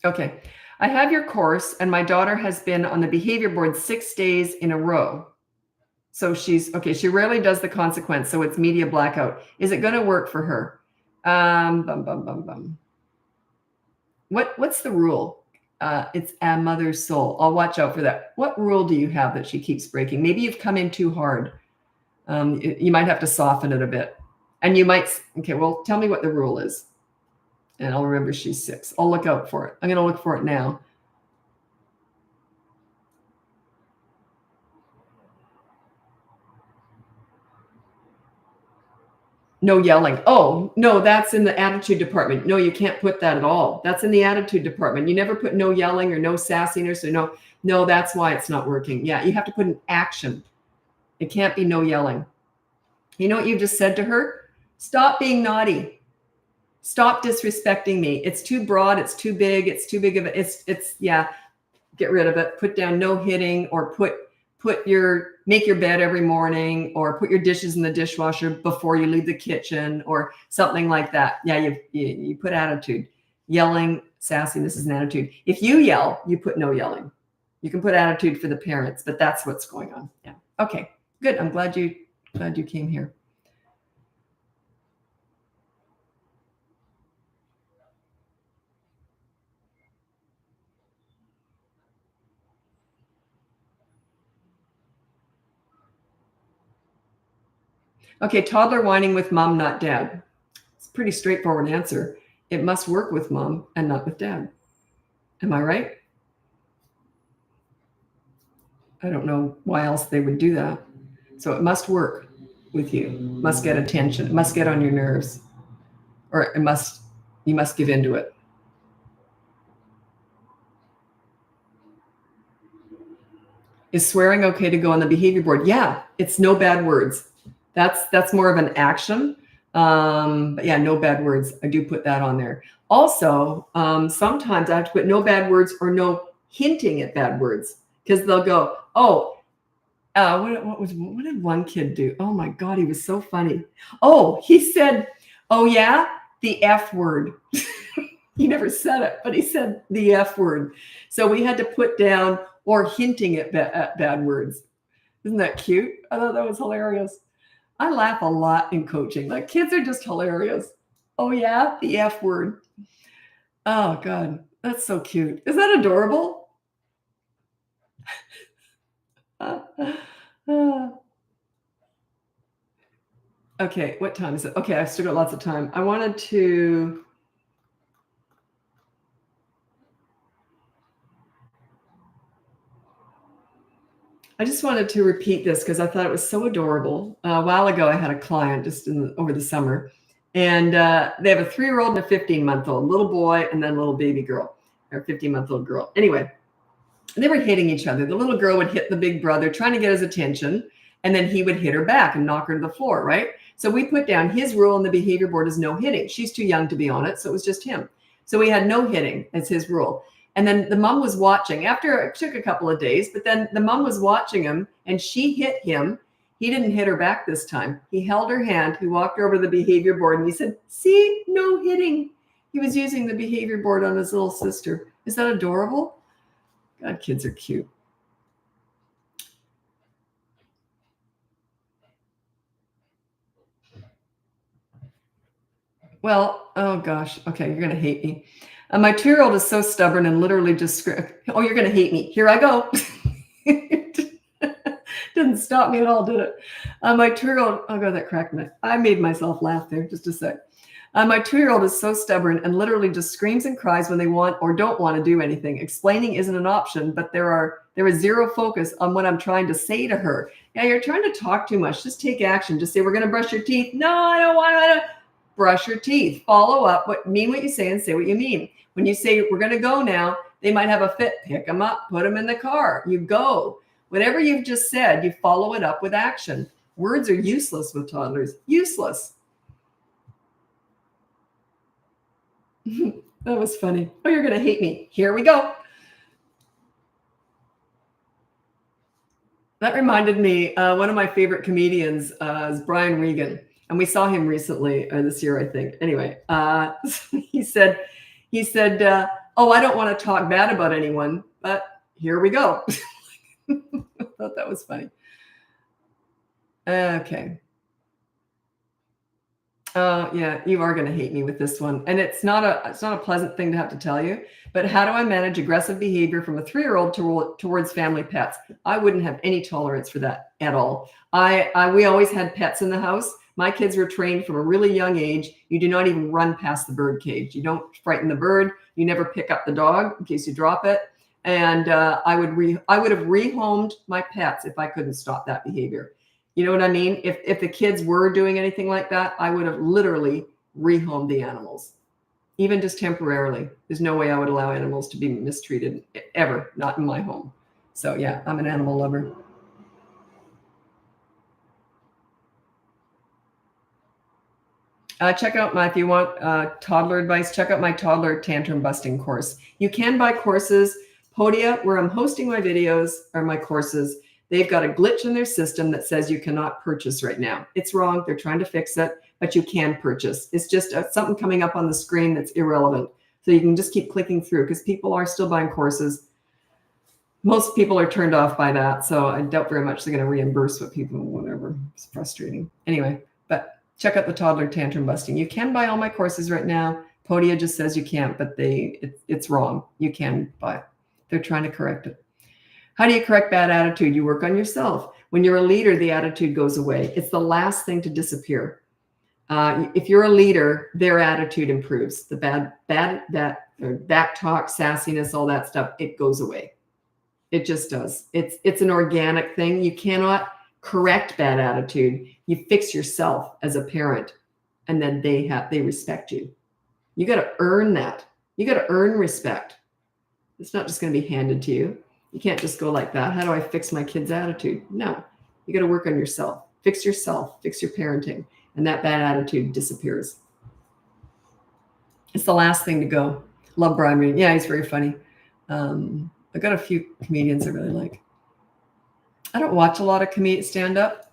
Okay. I have your course, and my daughter has been on the behavior board 6 days in a row. So she's okay. She rarely does the consequence. So it's media blackout. Is it going to work for her? Bum, bum, bum, bum. What's the rule? It's a mother's soul. I'll watch out for that. What rule do you have that she keeps breaking? Maybe you've come in too hard. You might have to soften it a bit. And you might, okay, well, tell me what the rule is. And I'll remember she's 6. I'll look out for it. I'm going to look for it now. No yelling. Oh, no, that's in the attitude department. No, you can't put that at all. That's in the attitude department. You never put no yelling or no sassiness or no, that's why it's not working. Yeah, you have to put an action. It can't be no yelling. You know what you just said to her? Stop being naughty. Stop disrespecting me. It's too broad. It's too big. It's too big of it. It's yeah. Get rid of it. Put down no hitting, or make your bed every morning, or put your dishes in the dishwasher before you leave the kitchen, or something like that. Yeah, you put attitude. Yelling, sassiness is an attitude. If you yell, you put no yelling. You can put attitude for the parents, but that's what's going on. Yeah. Okay. Good. I'm glad you came here. Okay, toddler whining with mom, not dad. It's a pretty straightforward answer. It must work with mom and not with dad. Am I right? I don't know why else they would do that. So it must work with you. Must get attention. It must get on your nerves. Or you must give into it. Is swearing okay to go on the behavior board? Yeah, it's no bad words. That's more of an action. But yeah, no bad words. I do put that on there. Also, sometimes I have to put no bad words or no hinting at bad words, because they'll go, "Oh, what did one kid do? Oh my God, he was so funny. Oh, he said, oh yeah, the F word." He never said it, but he said the F word. So we had to put down or hinting at bad words. Isn't that cute? I thought that was hilarious. I laugh a lot in coaching. Like, kids are just hilarious. Oh yeah, the F word. Oh God, that's so cute. Is that adorable? Okay, what time is it? Okay, I've still got lots of time. I wanted to. I just wanted to repeat this because I thought it was so adorable. A while ago, I had a client just over the summer, and they have a 3-year-old and a 15-month-old, little boy, and then a little baby girl, or 15-month-old girl. Anyway, they were hitting each other. The little girl would hit the big brother, trying to get his attention, and then he would hit her back and knock her to the floor, right? So we put down his rule on the behavior board is no hitting. She's too young to be on it, so it was just him. So we had no hitting as his rule. And then the mom was watching. After it took a couple of days, but then the mom was watching him, and she hit him. He didn't hit her back this time. He held her hand. He walked over to the behavior board, and he said, "See, no hitting." He was using the behavior board on his little sister. Is that adorable? God, kids are cute. Well, oh gosh. Okay, you're going to hate me. My 2-year-old is so stubborn and literally just, oh, you're going to hate me. Here I go. Didn't stop me at all, did it? My 2-year-old, oh god, that cracked me. I made myself laugh there, just a sec. My 2-year-old is so stubborn and literally just screams and cries when they want or don't want to do anything. Explaining isn't an option, but there is zero focus on what I'm trying to say to her. Yeah, you're trying to talk too much. Just take action. Just say, we're going to brush your teeth. No, I don't want to. Brush your teeth. Follow up. Mean what you say and say what you mean. When you say, we're going to go now, they might have a fit. Pick them up, put them in the car. You go. Whatever you've just said, you follow it up with action. Words are useless with toddlers. Useless. That was funny. Oh, you're going to hate me. Here we go. That reminded me, one of my favorite comedians is Brian Regan. And we saw him recently, this year, I think. Anyway, he said, oh, I don't want to talk bad about anyone, but here we go. I thought that was funny. Okay. Yeah, you are going to hate me with this one. And it's not a pleasant thing to have to tell you, but how do I manage aggressive behavior from a 3-year-old towards family pets? I wouldn't have any tolerance for that at all. We always had pets in the house. My kids were trained from a really young age. You do not even run past the bird cage. You don't frighten the bird. You never pick up the dog in case you drop it. And I would have rehomed my pets if I couldn't stop that behavior. You know what I mean? If the kids were doing anything like that, I would have literally rehomed the animals, even just temporarily. There's no way I would allow animals to be mistreated ever, not in my home. So yeah, I'm an animal lover. Check out if you want toddler advice, check out my toddler tantrum busting course. You can buy courses. Podia, where I'm hosting my videos or my courses, they've got a glitch in their system that says you cannot purchase right now. It's wrong. They're trying to fix it, but you can purchase. It's just something coming up on the screen that's irrelevant. So you can just keep clicking through because people are still buying courses. Most people are turned off by that. So I doubt very much they're going to reimburse what people, whatever. It's frustrating. Anyway, but check out the toddler tantrum busting. You can buy all my courses right now. Podia just says you can't, but it's wrong. You can buy it. They're trying to correct it. How do you correct bad attitude? You work on yourself. When you're a leader, the attitude goes away. It's the last thing to disappear. If you're a leader, their attitude improves. The back talk, sassiness, all that stuff, it goes away. It just does. It's an organic thing. You cannot correct bad attitude. You fix yourself as a parent, and then they respect you. You got to earn that. You got to earn respect. It's not just going to be handed to you. You can't just go like that. How do I fix my kid's attitude? No, you got to work on yourself. Fix yourself. Fix your parenting, and that bad attitude disappears. It's the last thing to go. Love Brian Regan. Yeah, he's very funny. I've got a few comedians I really like. I don't watch a lot of stand-up.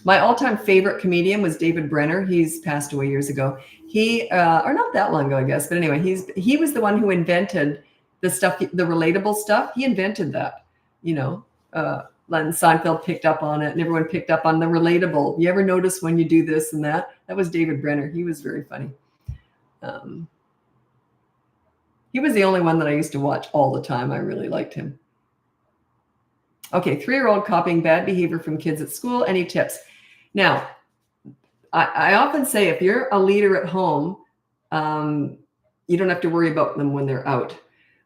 My all-time favorite comedian was David Brenner. He's passed away years ago. Or not that long ago, I guess. But anyway, he was the one who invented the stuff, the relatable stuff. He invented that, Len Seinfeld picked up on it, and everyone picked up on the relatable. You ever notice when you do this and that? That was David Brenner. He was very funny. He was the only one that I used to watch all the time. I really liked him. Okay, 3-year-old copying bad behavior from kids at school. Any tips? Now, I often say if you're a leader at home, you don't have to worry about them when they're out.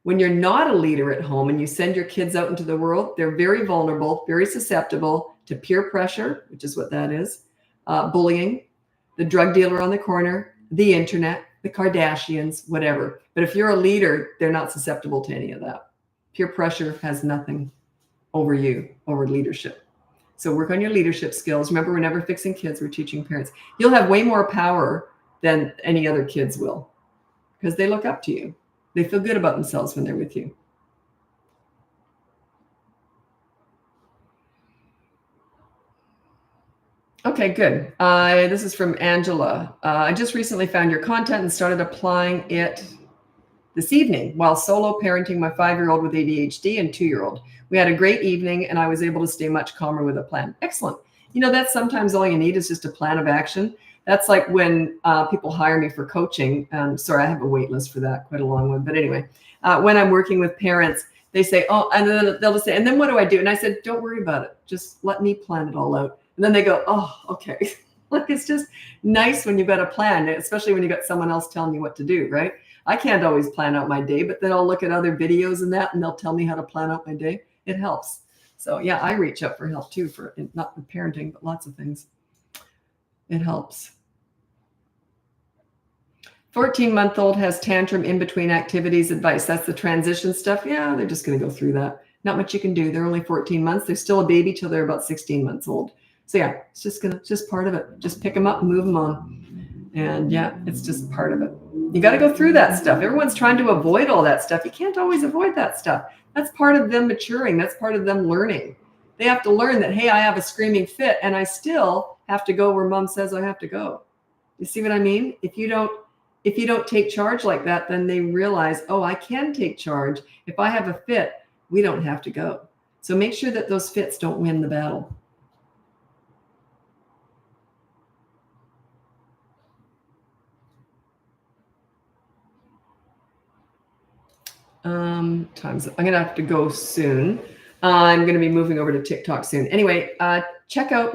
When you're not a leader at home and you send your kids out into the world, they're very vulnerable, very susceptible to peer pressure, which is what that is, bullying, the drug dealer on the corner, the internet, the Kardashians, whatever. But if you're a leader, they're not susceptible to any of that. Peer pressure has nothing over you, over leadership. So work on your leadership skills. Remember, we're never fixing kids, we're teaching parents. You'll have way more power than any other kids will because they look up to you. They feel good about themselves when they're with you. Okay, good. This is from Angela. I just recently found your content and started applying it this evening while solo parenting my 5-year-old with ADHD and 2-year-old. We had a great evening and I was able to stay much calmer with a plan. Excellent. You know, that's sometimes all you need is just a plan of action. That's like when people hire me for coaching. Sorry, I have a wait list for that, quite a long one. But anyway, when I'm working with parents, they say, oh, and then they'll just say, and then what do I do? And I said, don't worry about it. Just let me plan it all out. And then they go, oh, okay. Like, it's just nice when you've got a plan, especially when you got someone else telling you what to do, right? I can't always plan out my day, but then I'll look at other videos and that, and they'll tell me how to plan out my day. It helps. So yeah, I reach out for help too, for not with parenting, but lots of things. It helps. 14-month-old has tantrum in between activities. Advice. That's the transition stuff. Yeah, they're just going to go through that. Not much you can do. They're only 14 months. They're still a baby till they're about 16 months old. So yeah, it's just part of it. Just pick them up and move them on. And yeah, it's just part of it. You got to go through that stuff. Everyone's trying to avoid all that stuff. You can't always avoid that stuff. That's part of them maturing. That's part of them learning. They have to learn that, hey, I have a screaming fit and I still have to go where mom says I have to go. You see what I mean? If you don't take charge like that, then they realize, oh, I can take charge. If I have a fit, we don't have to go. So make sure that those fits don't win the battle. Time's up. I'm gonna have to go soon. I'm gonna be moving over to TikTok soon. Anyway, check out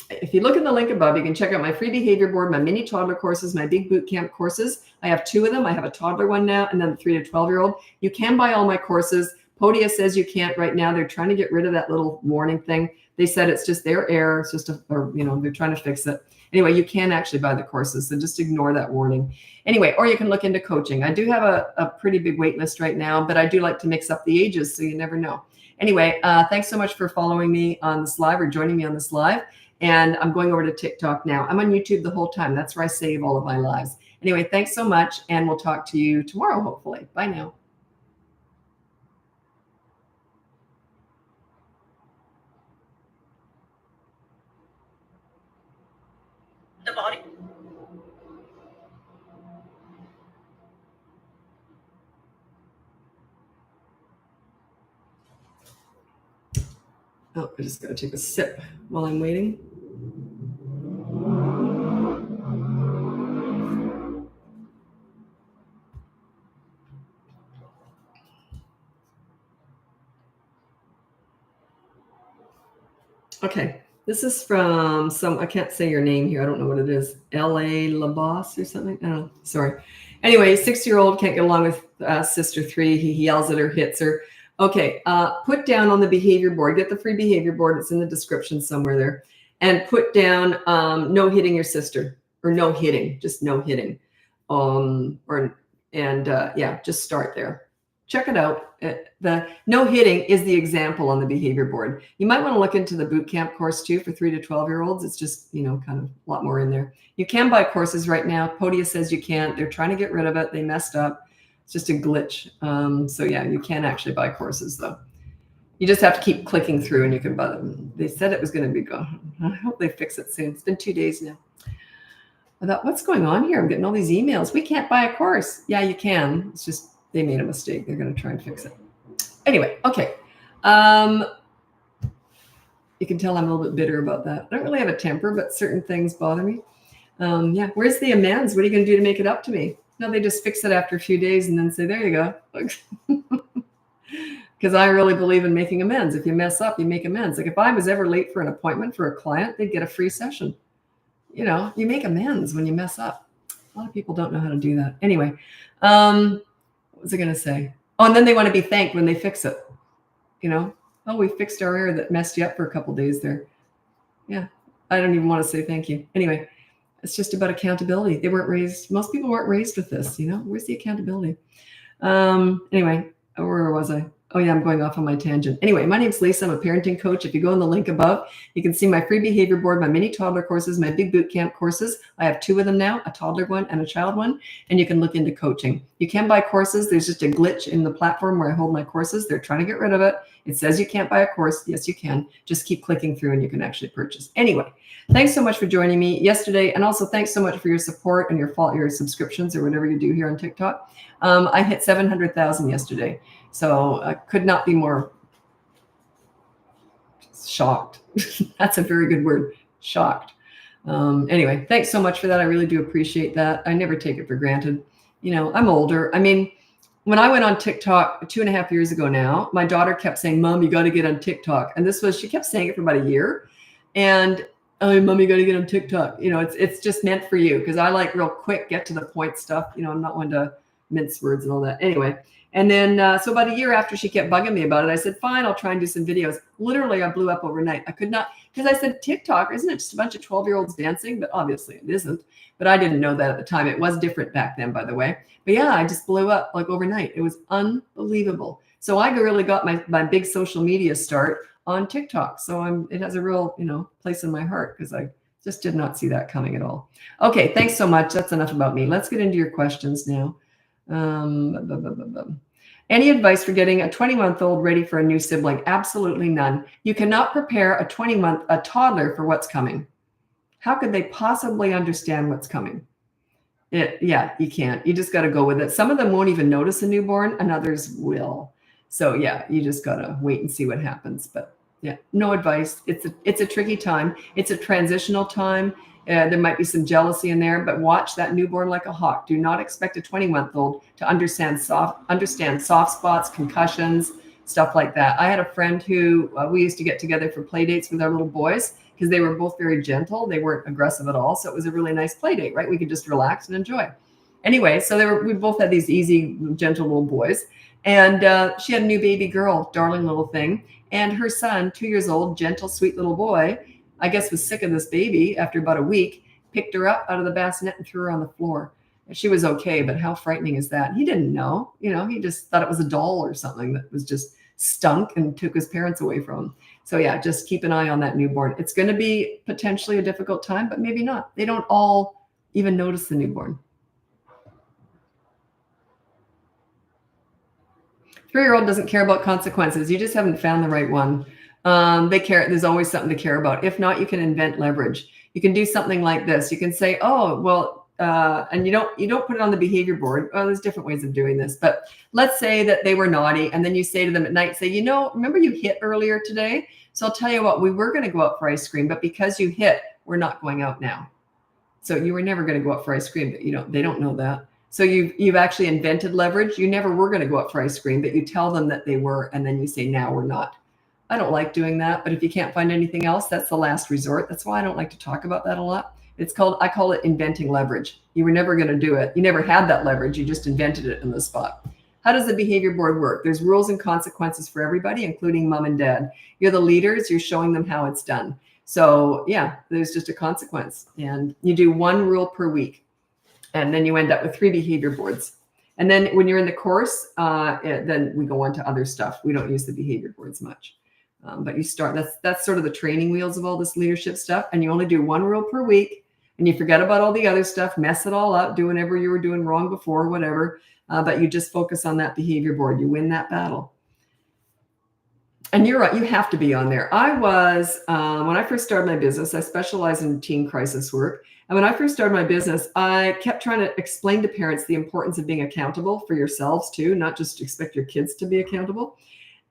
if you look in the link above, you can check out my free behavior board, my mini toddler courses, my big boot camp courses. I have 2 of them. I have a toddler one now, and then the 3 to 12-year-old. You can buy all my courses. Podia says you can't right now. They're trying to get rid of that little warning thing. They said it's just their error. It's just they're trying to fix it. Anyway, you can actually buy the courses, so just ignore that warning. Anyway, or you can look into coaching. I do have a pretty big wait list right now, but I do like to mix up the ages, so you never know. Anyway, thanks so much for following me on this live or joining me on this live. And I'm going over to TikTok now. I'm on YouTube the whole time. That's where I save all of my lives. Anyway, thanks so much, and we'll talk to you tomorrow, hopefully. Bye now. The body. Oh, I just got to take a sip while I'm waiting. Okay, this is from I can't say your name here. I don't know what it is. L.A. LaBosse or something. I don't know. Sorry. Anyway, 6-year-old can't get along with sister 3. He yells at her, hits her. Okay, put down on the behavior board. Get the free behavior board. It's in the description somewhere there. And put down no hitting your sister, or no hitting, just no hitting. Just start there. Check it out. The no hitting is the example on the behavior board. You might want to look into the boot camp course too for 3 to 12-year-olds. It's just, kind of a lot more in there. You can buy courses right now. Podia says you can't. They're trying to get rid of it. They messed up. It's just a glitch. So yeah, you can actually buy courses though. You just have to keep clicking through and you can buy them. They said it was going to be gone. I hope they fix it soon. It's been 2 days now. I thought, what's going on here? I'm getting all these emails. We can't buy a course. Yeah, you can. It's just they made a mistake. They're going to try and fix it. Anyway, okay. You can tell I'm a little bit bitter about that. I don't really have a temper, but certain things bother me. Yeah, where's the amends? What are you going to do to make it up to me? No, they just fix it after a few days and then say, there you go. Because I really believe in making amends. If you mess up, you make amends. Like if I was ever late for an appointment for a client, they'd get a free session. You make amends when you mess up. A lot of people don't know how to do that. Anyway, what was I going to say? Oh, and then they want to be thanked when they fix it. Oh, we fixed our error that messed you up for a couple days there. Yeah, I don't even want to say thank you. Anyway, it's just about accountability. Most people weren't raised with this. Where's the accountability? Anyway, where was I? Oh yeah, I'm going off on my tangent. Anyway, my name's Lisa. I'm a parenting coach. If you go in the link above, you can see my free behavior board, my mini toddler courses, my big boot camp courses. I have 2 of them now, a toddler one and a child one, and you can look into coaching. You can buy courses. There's just a glitch in the platform where I hold my courses. They're trying to get rid of it. It says you can't buy a course. Yes, you can. Just keep clicking through and you can actually purchase. Anyway, thanks so much for joining me yesterday. And also thanks so much for your support and your subscriptions or whatever you do here on TikTok. I hit 700,000 yesterday. So I could not be more shocked. That's a very good word, shocked. Anyway, thanks so much for that. I really do appreciate that. I never take it for granted. I'm older. I mean, when I went on TikTok 2.5 years ago now, my daughter kept saying, Mom, you got to get on TikTok. And she kept saying it for about a year. And, oh, Mom, you got to get on TikTok. It's just meant for you because I like real quick, get to the point stuff. I'm not one to mince words and all that. Anyway. And then, so about a year after she kept bugging me about it, I said, fine, I'll try and do some videos. Literally, I blew up overnight. I could not, because I said, TikTok, isn't it just a bunch of 12-year-olds dancing? But obviously it isn't. But I didn't know that at the time. It was different back then, by the way. But yeah, I just blew up like overnight. It was unbelievable. So I really got my big social media start on TikTok. So it has a real, place in my heart because I just did not see that coming at all. Okay, thanks so much. That's enough about me. Let's get into your questions now. Any advice for getting a 20-month-old ready for a new sibling? Absolutely none. You cannot prepare a toddler for what's coming. How could they possibly understand what's coming? Yeah, you can't. You just got to go with it. Some of them won't even notice a newborn and others will. So yeah, you just got to wait and see what happens. But yeah, no advice. It's a tricky time. It's a transitional time. There might be some jealousy in there, but watch that newborn like a hawk. Do not expect a 20-month-old to understand soft spots, concussions, stuff like that. I had a friend who we used to get together for play dates with our little boys because they were both very gentle. They weren't aggressive at all. So it was a really nice play date, right? We could just relax and enjoy. Anyway, so we both had these easy, gentle little boys. And she had a new baby girl, darling little thing. And her son, 2 years old, gentle, sweet little boy, I guess was sick of this baby after about a week, picked her up out of the bassinet and threw her on the floor. And she was okay, but how frightening is that? He didn't know, he just thought it was a doll or something that was just stunk and took his parents away from him. So yeah, just keep an eye on that newborn. It's going to be potentially a difficult time, but maybe not. They don't all even notice the newborn. 3-year-old doesn't care about consequences. You just haven't found the right one. They care. There's always something to care about. If not, you can invent leverage. You can do something like this. You can say, oh, well, and you don't put it on the behavior board. Oh, there's different ways of doing this. But let's say that they were naughty. And then you say to them at night, say, remember you hit earlier today? So I'll tell you what, we were going to go out for ice cream, but because you hit, we're not going out now. So you were never going to go out for ice cream, but they don't know that. So you've actually invented leverage. You never were going to go out for ice cream, but you tell them that they were, and then you say, now we're not. I don't like doing that, but if you can't find anything else, that's the last resort. That's why I don't like to talk about that a lot. I call it inventing leverage. You were never going to do it. You never had that leverage. You just invented it in the spot. How does the behavior board work? There's rules and consequences for everybody, including mom and dad. You're the leaders. You're showing them how it's done. So yeah, there's just a consequence. And you do 1 rule per week. And then you end up with 3 behavior boards. And then when you're in the course, then we go on to other stuff. We don't use the behavior boards much. But you start, that's sort of the training wheels of all this leadership stuff. And you only do 1 rule per week and you forget about all the other stuff, mess it all up, do whatever you were doing wrong before, whatever. But you just focus on that behavior board. You win that battle. And you're right, you have to be on there. I was, when I first started my business, I specialize in teen crisis work. And when I first started my business, I kept trying to explain to parents the importance of being accountable for yourselves too, not just expect your kids to be accountable.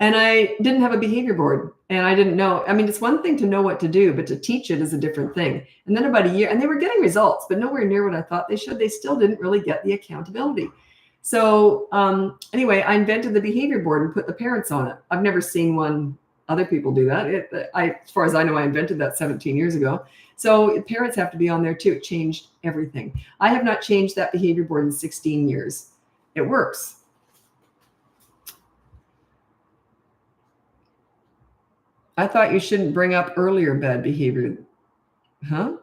And I didn't have a behavior board and I didn't know. I mean, it's one thing to know what to do, but to teach it is a different thing. And then about a year, and they were getting results, but nowhere near what I thought they should. They still didn't really get the accountability. So anyway, I invented the behavior board and put the parents on it. I've never seen other people do that. As far as I know, I invented that 17 years ago. So parents have to be on there too. It changed everything. I have not changed that behavior board in 16 years. It works. I thought you shouldn't bring up earlier bad behavior. Huh?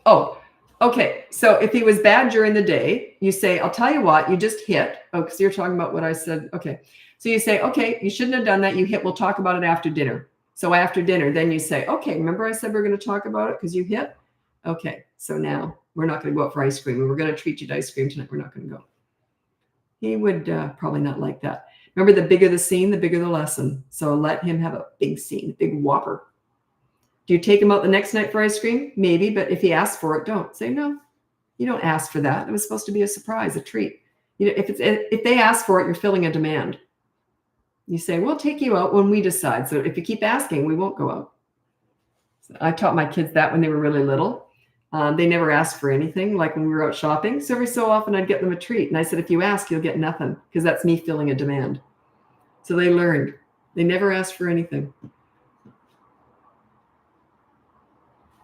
Oh, okay. So if he was bad during the day, you say, I'll tell you what, you just hit. Oh, because you're talking about what I said. Okay. So you say, okay, you shouldn't have done that. You hit. We'll talk about it after dinner. So after dinner, then you say, okay, remember I said we're going to talk about it because you hit? Okay. So now we're not going to go out for ice cream. We were going to treat you to ice cream tonight. We're not going to go. He would probably not like that. Remember, the bigger the scene, the bigger the lesson. So let him have a big scene, a big whopper. Do you take him out the next night for ice cream? Maybe, but if he asks for it, don't. Say no. You don't ask for that. It was supposed to be a surprise, a treat. You know, if they ask for it, you're filling a demand. You say, we'll take you out when we decide. So if you keep asking, we won't go out. So I taught my kids that when they were really little. They never asked for anything, like when we were out shopping. So every so often I'd get them a treat. And I said, if you ask, you'll get nothing, because that's me filling a demand. So they learned. They never asked for anything.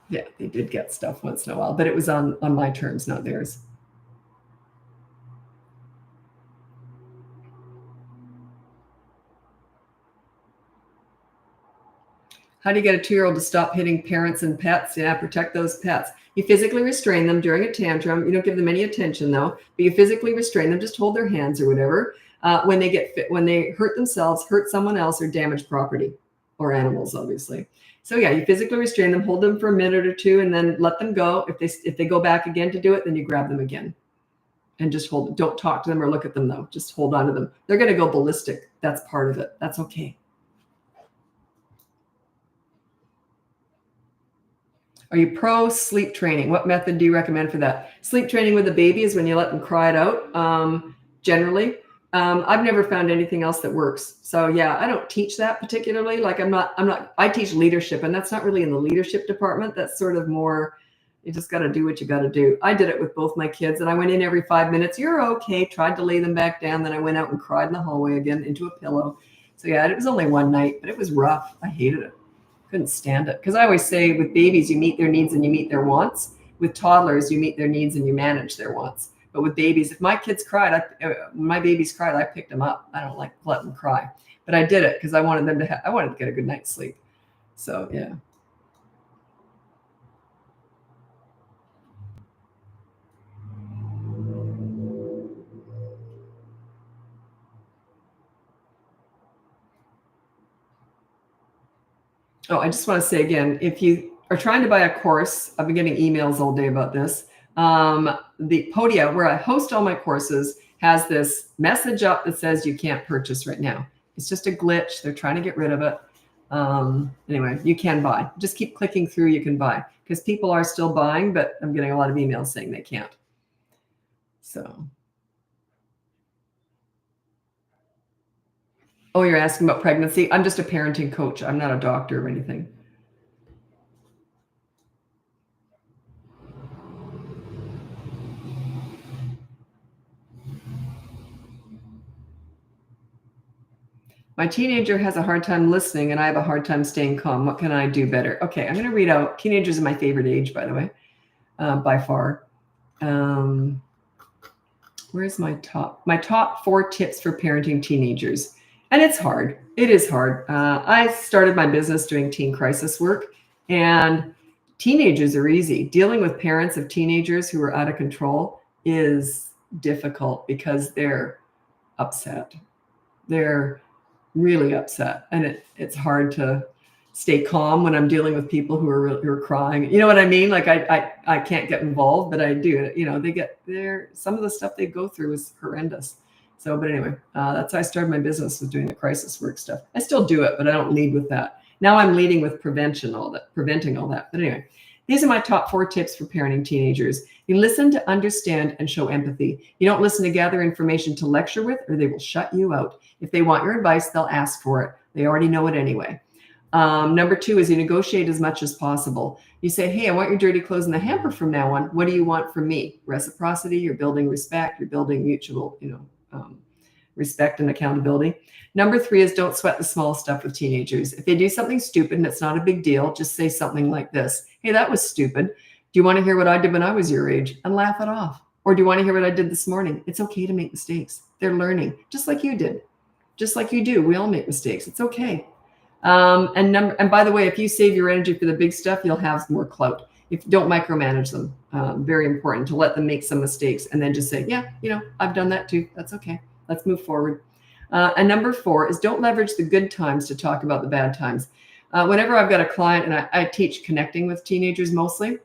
Yeah, they did get stuff once in a while, but it was on my terms, not theirs. How do you get a 2-year-old to stop hitting parents and pets? Yeah, protect those pets. You physically restrain them during a tantrum. You don't give them any attention though, but you physically restrain them. Just hold their hands or whatever. When they hurt themselves, hurt someone else, or damage property or animals, obviously. So yeah, you physically restrain them, hold them for a minute or two, and then let them go. If they go back again to do it, then you grab them again, and just hold. Don't talk to them or look at them though. Just hold on to them. They're going to go ballistic. That's part of it. That's okay. Are you pro sleep training? What method do you recommend for that? Sleep training with the baby is when you let them cry it out. Generally, I've never found anything else that works. So yeah, I don't teach that particularly. Like I teach leadership, and that's not really in the leadership department. That's sort of more, you just got to do what you got to do. I did it with both my kids, and I went in every 5 minutes. You're okay. Tried to lay them back down. Then I went out and cried in the hallway again into a pillow. So yeah, it was only one night, but it was rough. I hated it. Couldn't stand it. Because I always say with babies, you meet their needs and you meet their wants. With toddlers, you meet their needs and you manage their wants. But with babies, if my kids cried, when my babies cried, I picked them up. I don't like let them cry. But I did it because I wanted them to I wanted to get a good night's sleep. So yeah. Oh, I just want to say again, if you are trying to buy a course, I've been getting emails all day about this. The Podia, where I host all my courses, has this message up that says you can't purchase right now. It's just a glitch. They're trying to get rid of it. Anyway, you can buy. Just keep clicking through. You can buy because people are still buying, but I'm getting a lot of emails saying they can't. So. Oh, you're asking about pregnancy? I'm just a parenting coach. I'm not a doctor or anything. My teenager has a hard time listening and I have a hard time staying calm. What can I do better? Okay, I'm going to read out. Teenagers are my favorite age, by the way, by far. Where's my top 4 tips for parenting teenagers? And it's hard. It is hard. I started my business doing teen crisis work, and teenagers are easy. Dealing with parents of teenagers who are out of control is difficult because they're upset. They're really upset, and it's hard to stay calm when I'm dealing with people who are crying. You know what I mean? Like I can't get involved, but I do. You know, some of the stuff they go through is horrendous. So, but anyway, that's how I started my business, was doing the crisis work stuff. I still do it, but I don't lead with that. Now I'm leading with preventing all that. But anyway, these are my top 4 tips for parenting teenagers. You listen to understand and show empathy. You don't listen to gather information to lecture with, or they will shut you out. If they want your advice, they'll ask for it. They already know it anyway. Number 2 is you negotiate as much as possible. You say, hey, I want your dirty clothes in the hamper from now on. What do you want from me? Reciprocity. You're building respect. You're building mutual, respect and accountability. Number 3 is don't sweat the small stuff with teenagers. If they do something stupid and it's not a big deal, just say something like this. Hey, that was stupid. Do you want to hear what I did when I was your age? And laugh it off. Or do you want to hear what I did this morning? It's okay to make mistakes. They're learning, just like you did. just like you do. We all make mistakes. It's okay. And by the way, if you save your energy for the big stuff, you'll have more clout. If you don't micromanage them, very important to let them make some mistakes and then just say, yeah, I've done that too. That's okay. Let's move forward. And number 4 is don't leverage the good times to talk about the bad times. Whenever I've got a client, and I teach connecting with teenagers mostly,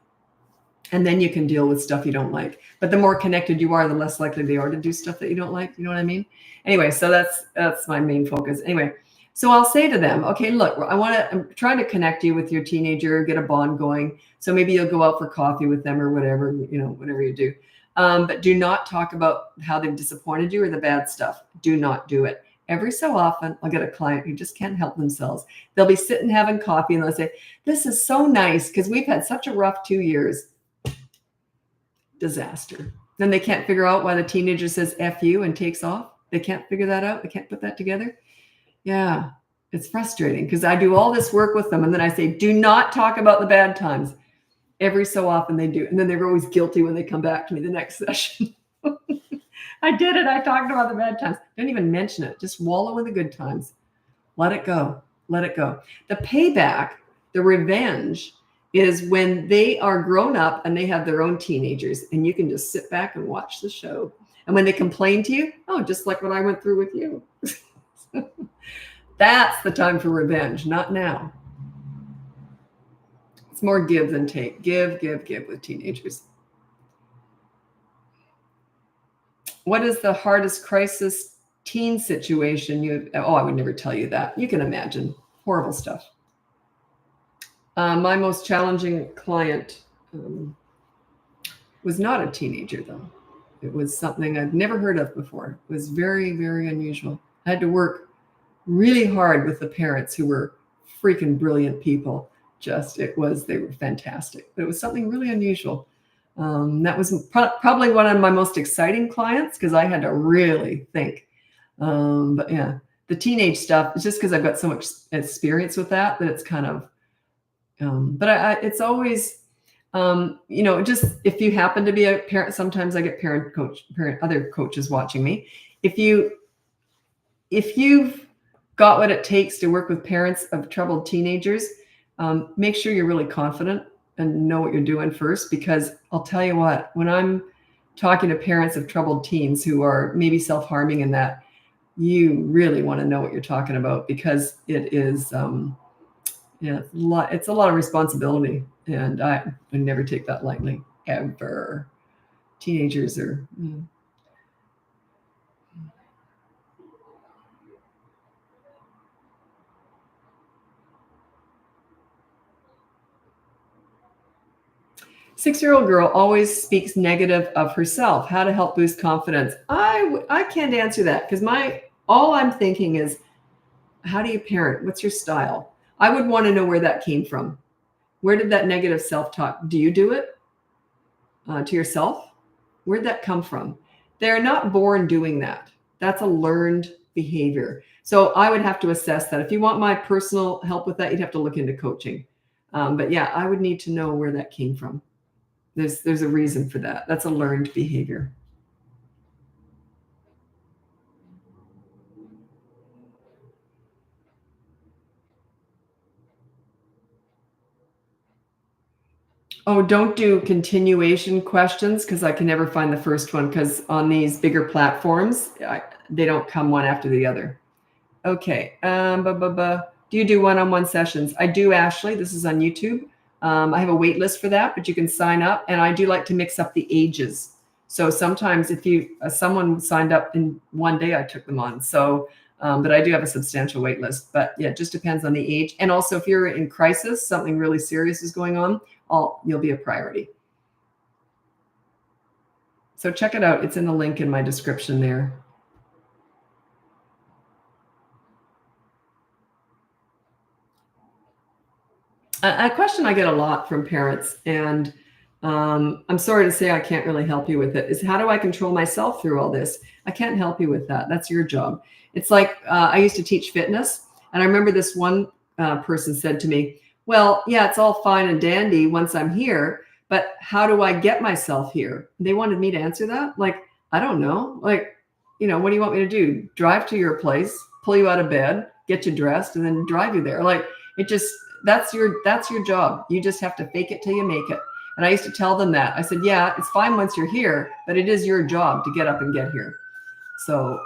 and then you can deal with stuff you don't like. But the more connected you are, the less likely they are to do stuff that you don't like. You know what I mean? Anyway, so that's my main focus. Anyway, so I'll say to them, okay, look, I'm trying to connect you with your teenager, get a bond going. So maybe you'll go out for coffee with them or whatever, whatever you do. But do not talk about how they've disappointed you or the bad stuff. Do not do it. Every so often, I'll get a client who just can't help themselves. They'll be sitting having coffee and they'll say, this is so nice because we've had such a rough 2 years. Disaster. Then they can't figure out why the teenager says F you and takes off. They can't figure that out. They can't put that together. Yeah, it's frustrating because I do all this work with them. And then I say, do not talk about the bad times. Every so often they do. And then they're always guilty when they come back to me the next session. I did it. I talked about the bad times. Don't even mention it. Just wallow in the good times. Let it go. Let it go. The payback, the revenge, is when they are grown up and they have their own teenagers and you can just sit back and watch the show. And when they complain to you, oh, just like what I went through with you. That's the time for revenge, not now. It's more give than take. Give with teenagers. What is the hardest crisis teen situation I would never tell you that. You can imagine. Horrible stuff. My most challenging client was not a teenager, though. It was something I'd never heard of before. It was very, very unusual. I had to work really hard with the parents who were freaking brilliant people. They were fantastic. But it was something really unusual. That was probably one of my most exciting clients because I had to really think. But yeah, the teenage stuff, it's just because I've got so much experience with that it's kind of, but it's always, just if you happen to be a parent, sometimes I get other coaches watching me. If you've got what it takes to work with parents of troubled teenagers, make sure you're really confident and know what you're doing first, because I'll tell you what, when I'm talking to parents of troubled teens who are maybe self-harming and that, you really want to know what you're talking about, because it is, it's a lot of responsibility, and I never take that lightly, ever. Teenagers are, 6-year-old girl always speaks negative of herself. How to help boost confidence? I can't answer that because all I'm thinking is, how do you parent? What's your style? I would want to know where that came from. Where did that negative self-talk? Do you do it to yourself? Where'd that come from? They're not born doing that. That's a learned behavior. So I would have to assess that. If you want my personal help with that, you'd have to look into coaching. But yeah, I would need to know where that came from. There's a reason for that. That's a learned behavior. Oh, don't do continuation questions because I can never find the first one, because on these bigger platforms, they don't come one after the other. Okay. Do you do one-on-one sessions? I do, Ashley. This is on YouTube. I have a wait list for that, but you can sign up. And I do like to mix up the ages. So sometimes if someone signed up in one day, I took them on. So, but I do have a substantial wait list. But yeah, it just depends on the age. And also if you're in crisis, something really serious is going on, you'll be a priority. So check it out. It's in the link in my description there. A question I get a lot from parents, and I'm sorry to say I can't really help you with it, is how do I control myself through all this? I can't help you with that. That's your job. It's like I used to teach fitness, and I remember this one person said to me, well, yeah, it's all fine and dandy once I'm here, but how do I get myself here? They wanted me to answer that. Like, I don't know. Like, what do you want me to do? Drive to your place, pull you out of bed, get you dressed, and then drive you there. Like it just, that's your job. You just have to fake it till you make it. And I used to tell them that. I said, yeah, it's fine once you're here, but it is your job to get up and get here. So,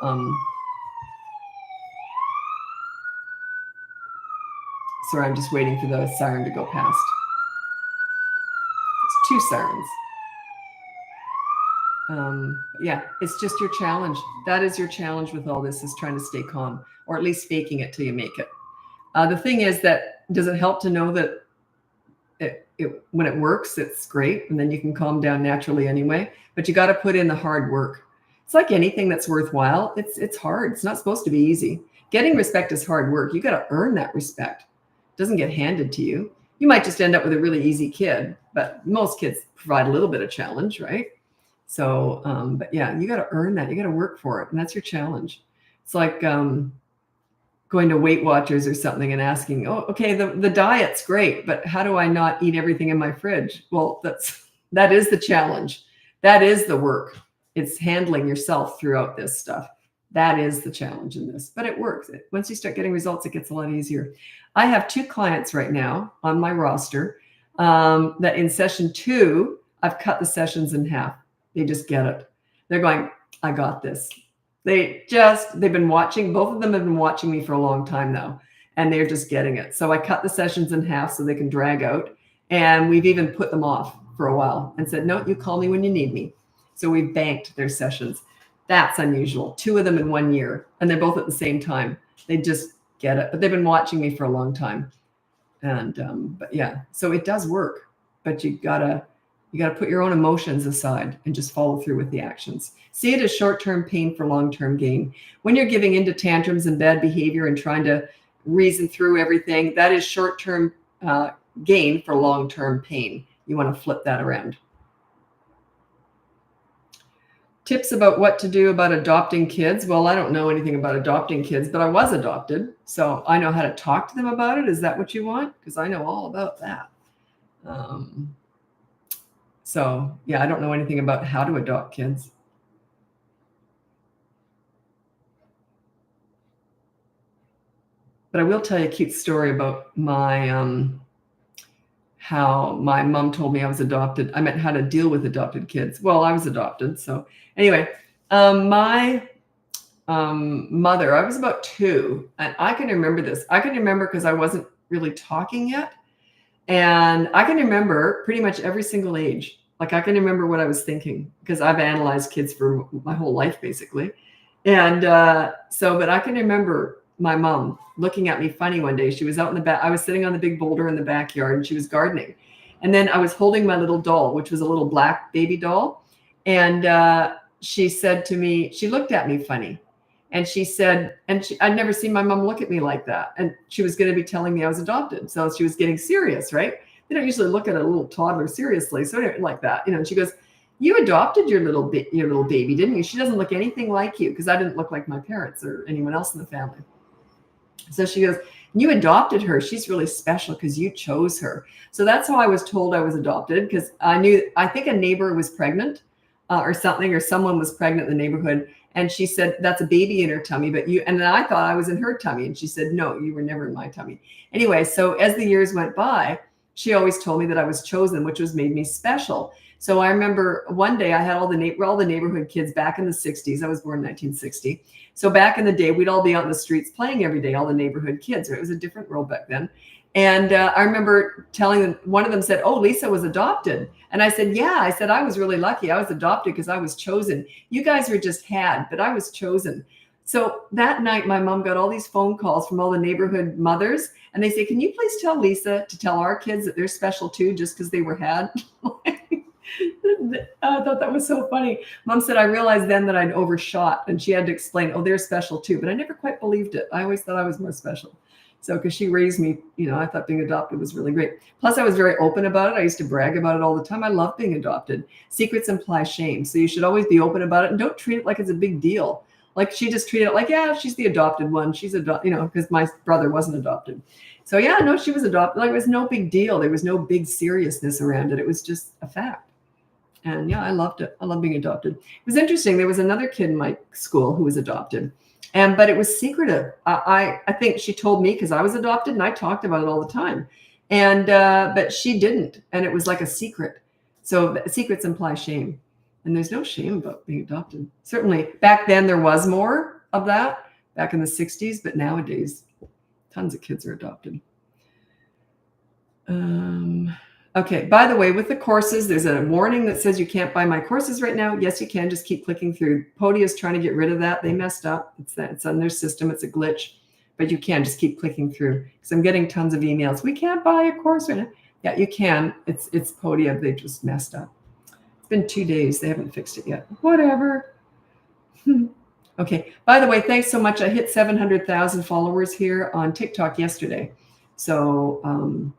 sorry, I'm just waiting for the siren to go past. It's 2 sirens. Yeah, it's just your challenge. That is your challenge with all this, is trying to stay calm, or at least faking it till you make it. The thing is that, does it help to know that when it works, it's great, and then you can calm down naturally anyway, but you got to put in the hard work. It's like anything that's worthwhile. It's hard. It's not supposed to be easy. Getting respect is hard work. You got to earn that respect. It doesn't get handed to you. You might just end up with a really easy kid, but most kids provide a little bit of challenge, right? So, but yeah, you got to earn that. You got to work for it. And that's your challenge. It's like going to Weight Watchers or something and asking, oh, okay, the diet's great, but how do I not eat everything in my fridge? Well, that is the challenge. That is the work. It's handling yourself throughout this stuff. That is the challenge in this, but it works. Once you start getting results, it gets a lot easier. I have 2 clients right now on my roster that in session 2, I've cut the sessions in half. They just get it. They're going, I got this. They've been watching, both of them have been watching me for a long time now, and they're just getting it. So I cut the sessions in half so they can drag out. And we've even put them off for a while and said, no, you call me when you need me. So we've banked their sessions. That's unusual. 2 of them in 1 year, and they're both at the same time. They just get it, but they've been watching me for a long time. And, but yeah, so it does work, but you gotta put your own emotions aside and just follow through with the actions. See it as short-term pain for long-term gain. When you're giving into tantrums and bad behavior and trying to reason through everything, that is short-term gain for long-term pain. You want to flip that around. Tips about what to do about adopting kids. Well, I don't know anything about adopting kids, but I was adopted, so I know how to talk to them about it. Is that what you want? Because I know all about that. So yeah, I don't know anything about how to adopt kids. But I will tell you a cute story about my how my mom told me I was adopted. I meant how to deal with adopted kids. Well, I was adopted. So anyway, my mother, I was about 2, and I can remember this. I can remember because I wasn't really talking yet. And I can remember pretty much every single age. Like I can remember what I was thinking because I've analyzed kids for my whole life, basically. And but I can remember my mom looking at me funny one day. She was out in the back. I was sitting on the big boulder in the backyard, and she was gardening. And then I was holding my little doll, which was a little black baby doll. And she said to me, she looked at me funny. And she said, I'd never seen my mom look at me like that. And she was going to be telling me I was adopted. So she was getting serious, right? They don't usually look at a little toddler seriously. So anyway, like that, and she goes, you adopted your little baby, didn't you? She doesn't look anything like you, because I didn't look like my parents or anyone else in the family. So she goes, you adopted her. She's really special because you chose her. So that's how I was told I was adopted, because I think a neighbor was pregnant or something, or someone was pregnant in the neighborhood. And she said, that's a baby in her tummy, but you, and then I thought I was in her tummy. And she said, no, you were never in my tummy. Anyway, so as the years went by, she always told me that I was chosen, which was made me special. So I remember one day I had all the neighborhood kids back in the 60s. I was born in 1960. So back in the day, we'd all be out in the streets playing every day, all the neighborhood kids. It was a different world back then. And I remember telling them, one of them said, oh, Lisa was adopted. And I said, yeah, I said, I was really lucky. I was adopted because I was chosen. You guys were just had, but I was chosen. So that night, my mom got all these phone calls from all the neighborhood mothers. And they say, can you please tell Lisa to tell our kids that they're special too, just because they were had? I thought that was so funny. Mom said, I realized then that I'd overshot, and she had to explain, oh, they're special too. But I never quite believed it. I always thought I was more special. So because she raised me, I thought being adopted was really great. Plus, I was very open about it. I used to brag about it all the time. I love being adopted. Secrets imply shame. So you should always be open about it, and don't treat it like it's a big deal. Like she just treated it like, yeah, she's the adopted one. She's adopted, because my brother wasn't adopted. So yeah, no, she was adopted. Like it was no big deal. There was no big seriousness around it. It was just a fact. And yeah, I loved it. I love being adopted. It was interesting. There was another kid in my school who was adopted. But it was secretive. I think she told me because I was adopted and I talked about it all the time. But she didn't. And it was like a secret. So secrets imply shame. And there's no shame about being adopted. Certainly back then there was more of that back in the 60s, but nowadays tons of kids are adopted. Okay, by the way, with the courses, there's a warning that says you can't buy my courses right now. Yes, you can. Just keep clicking through. Podia is trying to get rid of that. They messed up. It's on their system. It's a glitch, but you can just keep clicking through because I'm getting tons of emails. We can't buy a course right now. Yeah, you can. It's Podia. They just messed up. It's been 2 days. They haven't fixed it yet. Whatever. Okay. By the way, thanks so much. I hit 700,000 followers here on TikTok yesterday. So,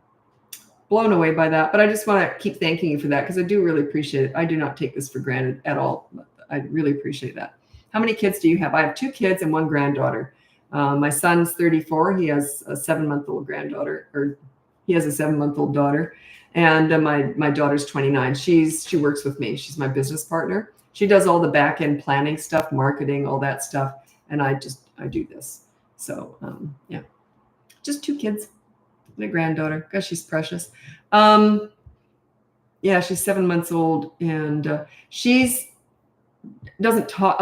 blown away by that, but I just want to keep thanking you for that because I do really appreciate it. I do not take this for granted at all. I really appreciate that. How many kids do you have? I have 2 kids and 1 granddaughter. My son's 34. He has a 7-month-old granddaughter, or he has a 7-month-old daughter, and my daughter's 29. She works with me. She's my business partner. She does all the back end planning stuff, marketing, all that stuff, and I do this. So yeah, just 2 kids. And a granddaughter. Gosh, she's precious. Yeah, she's 7 months old, and she's doesn't talk.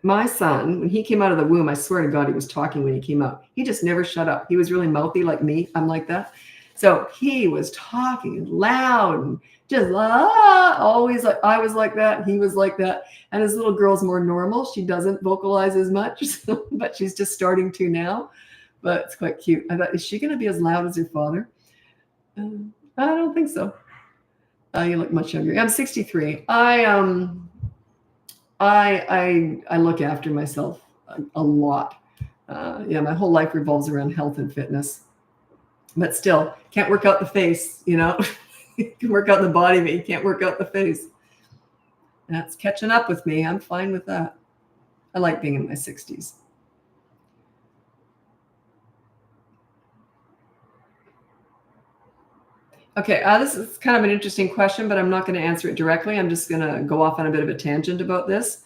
My son, when he came out of the womb, I swear to God, he was talking when he came out. He just never shut up. He was really mouthy like me. I'm like that. So he was talking loud and just always like I was like that. He was like that. And his little girl's more normal. She doesn't vocalize as much, but she's just starting to now. But it's quite cute. I thought, is she going to be as loud as her father? I don't think so. You look much younger. I'm 63. I look after myself a lot. Yeah, my whole life revolves around health and fitness. But still, can't work out the face, you know. You can work out the body, but you can't work out the face. That's catching up with me. I'm fine with that. I like being in my 60s. Okay, this is kind of an interesting question, but I'm not going to answer it directly. I'm just going to go off on a bit of a tangent about this.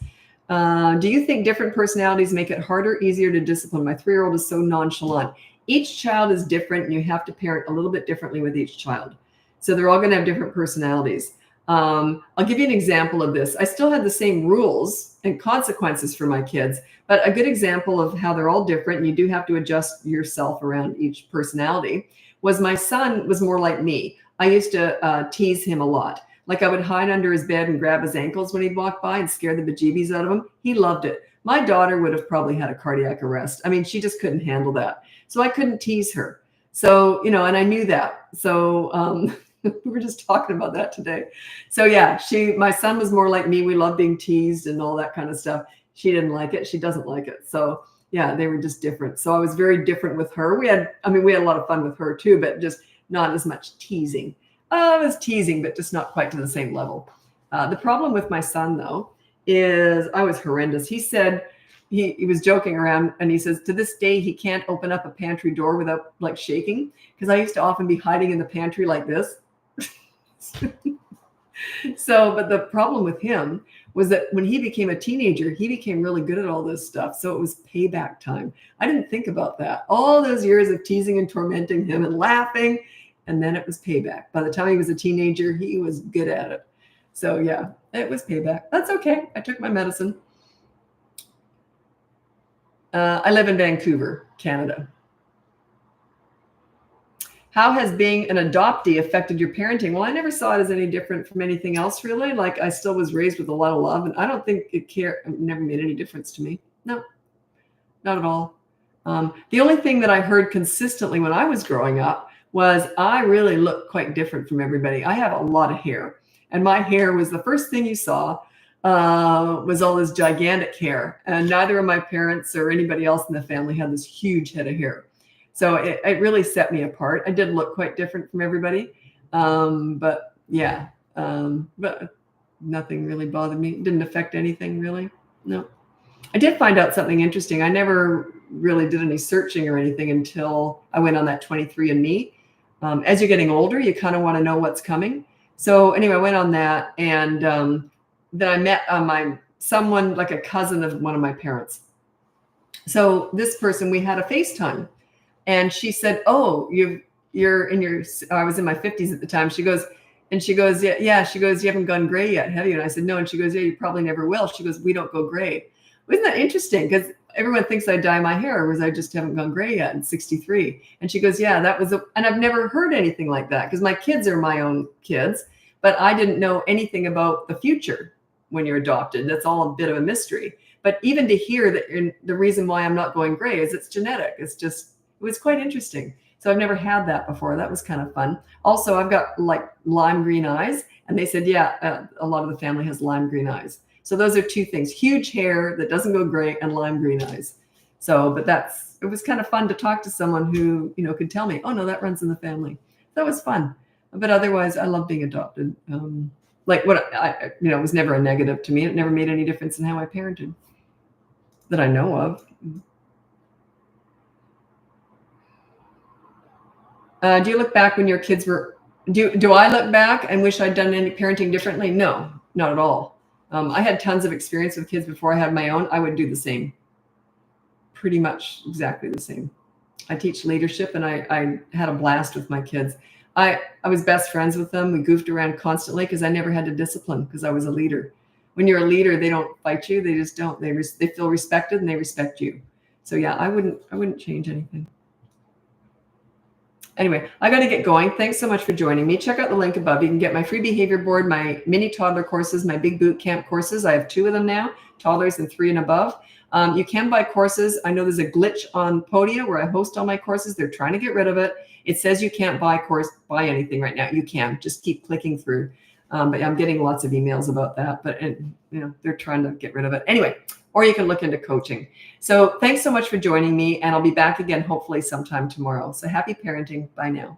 Do you think different personalities make it harder, easier to discipline? My 3-year-old is so nonchalant. Each child is different, and you have to parent a little bit differently with each child. So they're all going to have different personalities. I'll give you an example of this. I still had the same rules and consequences for my kids, but a good example of how they're all different, and you do have to adjust yourself around each personality, was my son was more like me. I used to tease him a lot. Like I would hide under his bed and grab his ankles when he'd walk by and scare the bejeebies out of him. He loved it. My daughter would have probably had a cardiac arrest. I mean, she just couldn't handle that. So I couldn't tease her. So, you know, and I knew that. So we were just talking about that today. So yeah, my son was more like me. We love being teased and all that kind of stuff. She didn't like it. She doesn't like it. So yeah, they were just different. So I was very different with her. We had a lot of fun with her too, but just not as much teasing. I was teasing, but just not quite to the same level. The problem with my son, though, is I was horrendous. He said, he was joking around, and he says, to this day, he can't open up a pantry door without like shaking, because I used to often be hiding in the pantry like this. So, but the problem with him was that when he became a teenager, he became really good at all this stuff. So it was payback time. I didn't think about that. All those years of teasing and tormenting him and laughing, and then it was payback. By the time he was a teenager, he was good at it. So yeah, it was payback. That's okay. I took my medicine. I live in Vancouver, Canada. How has being an adoptee affected your parenting? Well, I never saw it as any different from anything else, really. Like I still was raised with a lot of love, and I don't think it never made any difference to me. No, not at all. The only thing that I heard consistently when I was growing up was I really looked quite different from everybody. I have a lot of hair, and my hair was the first thing you saw. Was all this gigantic hair, and neither of my parents or anybody else in the family had this huge head of hair. So it really set me apart. I did look quite different from everybody. But yeah, but nothing really bothered me. It didn't affect anything really. No. I did find out something interesting. I never really did any searching or anything until I went on that 23andMe. As you're getting older, you kind of want to know what's coming. So anyway, I went on that, and then I met someone like a cousin of one of my parents. So this person, we had a FaceTime, and she said, "Oh, you're in your." I was in my 50s at the time. She goes, "Yeah, yeah." She goes, "You haven't gone gray yet, have you?" And I said, "No." And she goes, "Yeah, you probably never will." She goes, "We don't go gray." Isn't that interesting? Because everyone thinks I dye my hair, whereas I just haven't gone gray yet. I'm 63. And she goes, "Yeah, that was," and I've never heard anything like that because my kids are my own kids, but I didn't know anything about the future when you're adopted. That's all a bit of a mystery. But even to hear that the reason why I'm not going gray is it's genetic. It was quite interesting. So I've never had that before. That was kind of fun. Also, I've got like lime green eyes. And they said, yeah, a lot of the family has lime green eyes. So those are two things: huge hair that doesn't go gray and lime green eyes. So, but it was kind of fun to talk to someone who, could tell me, oh no, that runs in the family. That was fun. But otherwise, I love being adopted. Like what it was never a negative to me. It never made any difference in how I parented that I know of. Do you look back when your kids were, do I look back and wish I'd done any parenting differently? No, not at all. I had tons of experience with kids before I had my own. I would do the same. Pretty much exactly the same. I teach leadership, and I had a blast with my kids. I was best friends with them. We goofed around constantly because I never had to discipline because I was a leader. When you're a leader, they don't fight you. They just don't. They feel respected, and they respect you. So yeah, I wouldn't change anything. Anyway, I got to get going. Thanks so much for joining me. Check out the link above. You can get my free behavior board, my mini toddler courses, my big boot camp courses. I have 2 of them now, toddlers and 3 and above. You can buy courses. I know there's a glitch on Podia where I host all my courses. They're trying to get rid of it. It says you can't buy anything right now. You can. Just keep clicking through. But I'm getting lots of emails about that. But they're trying to get rid of it. Anyway, or you can look into coaching. So thanks so much for joining me, and I'll be back again hopefully sometime tomorrow. So happy parenting. Bye now.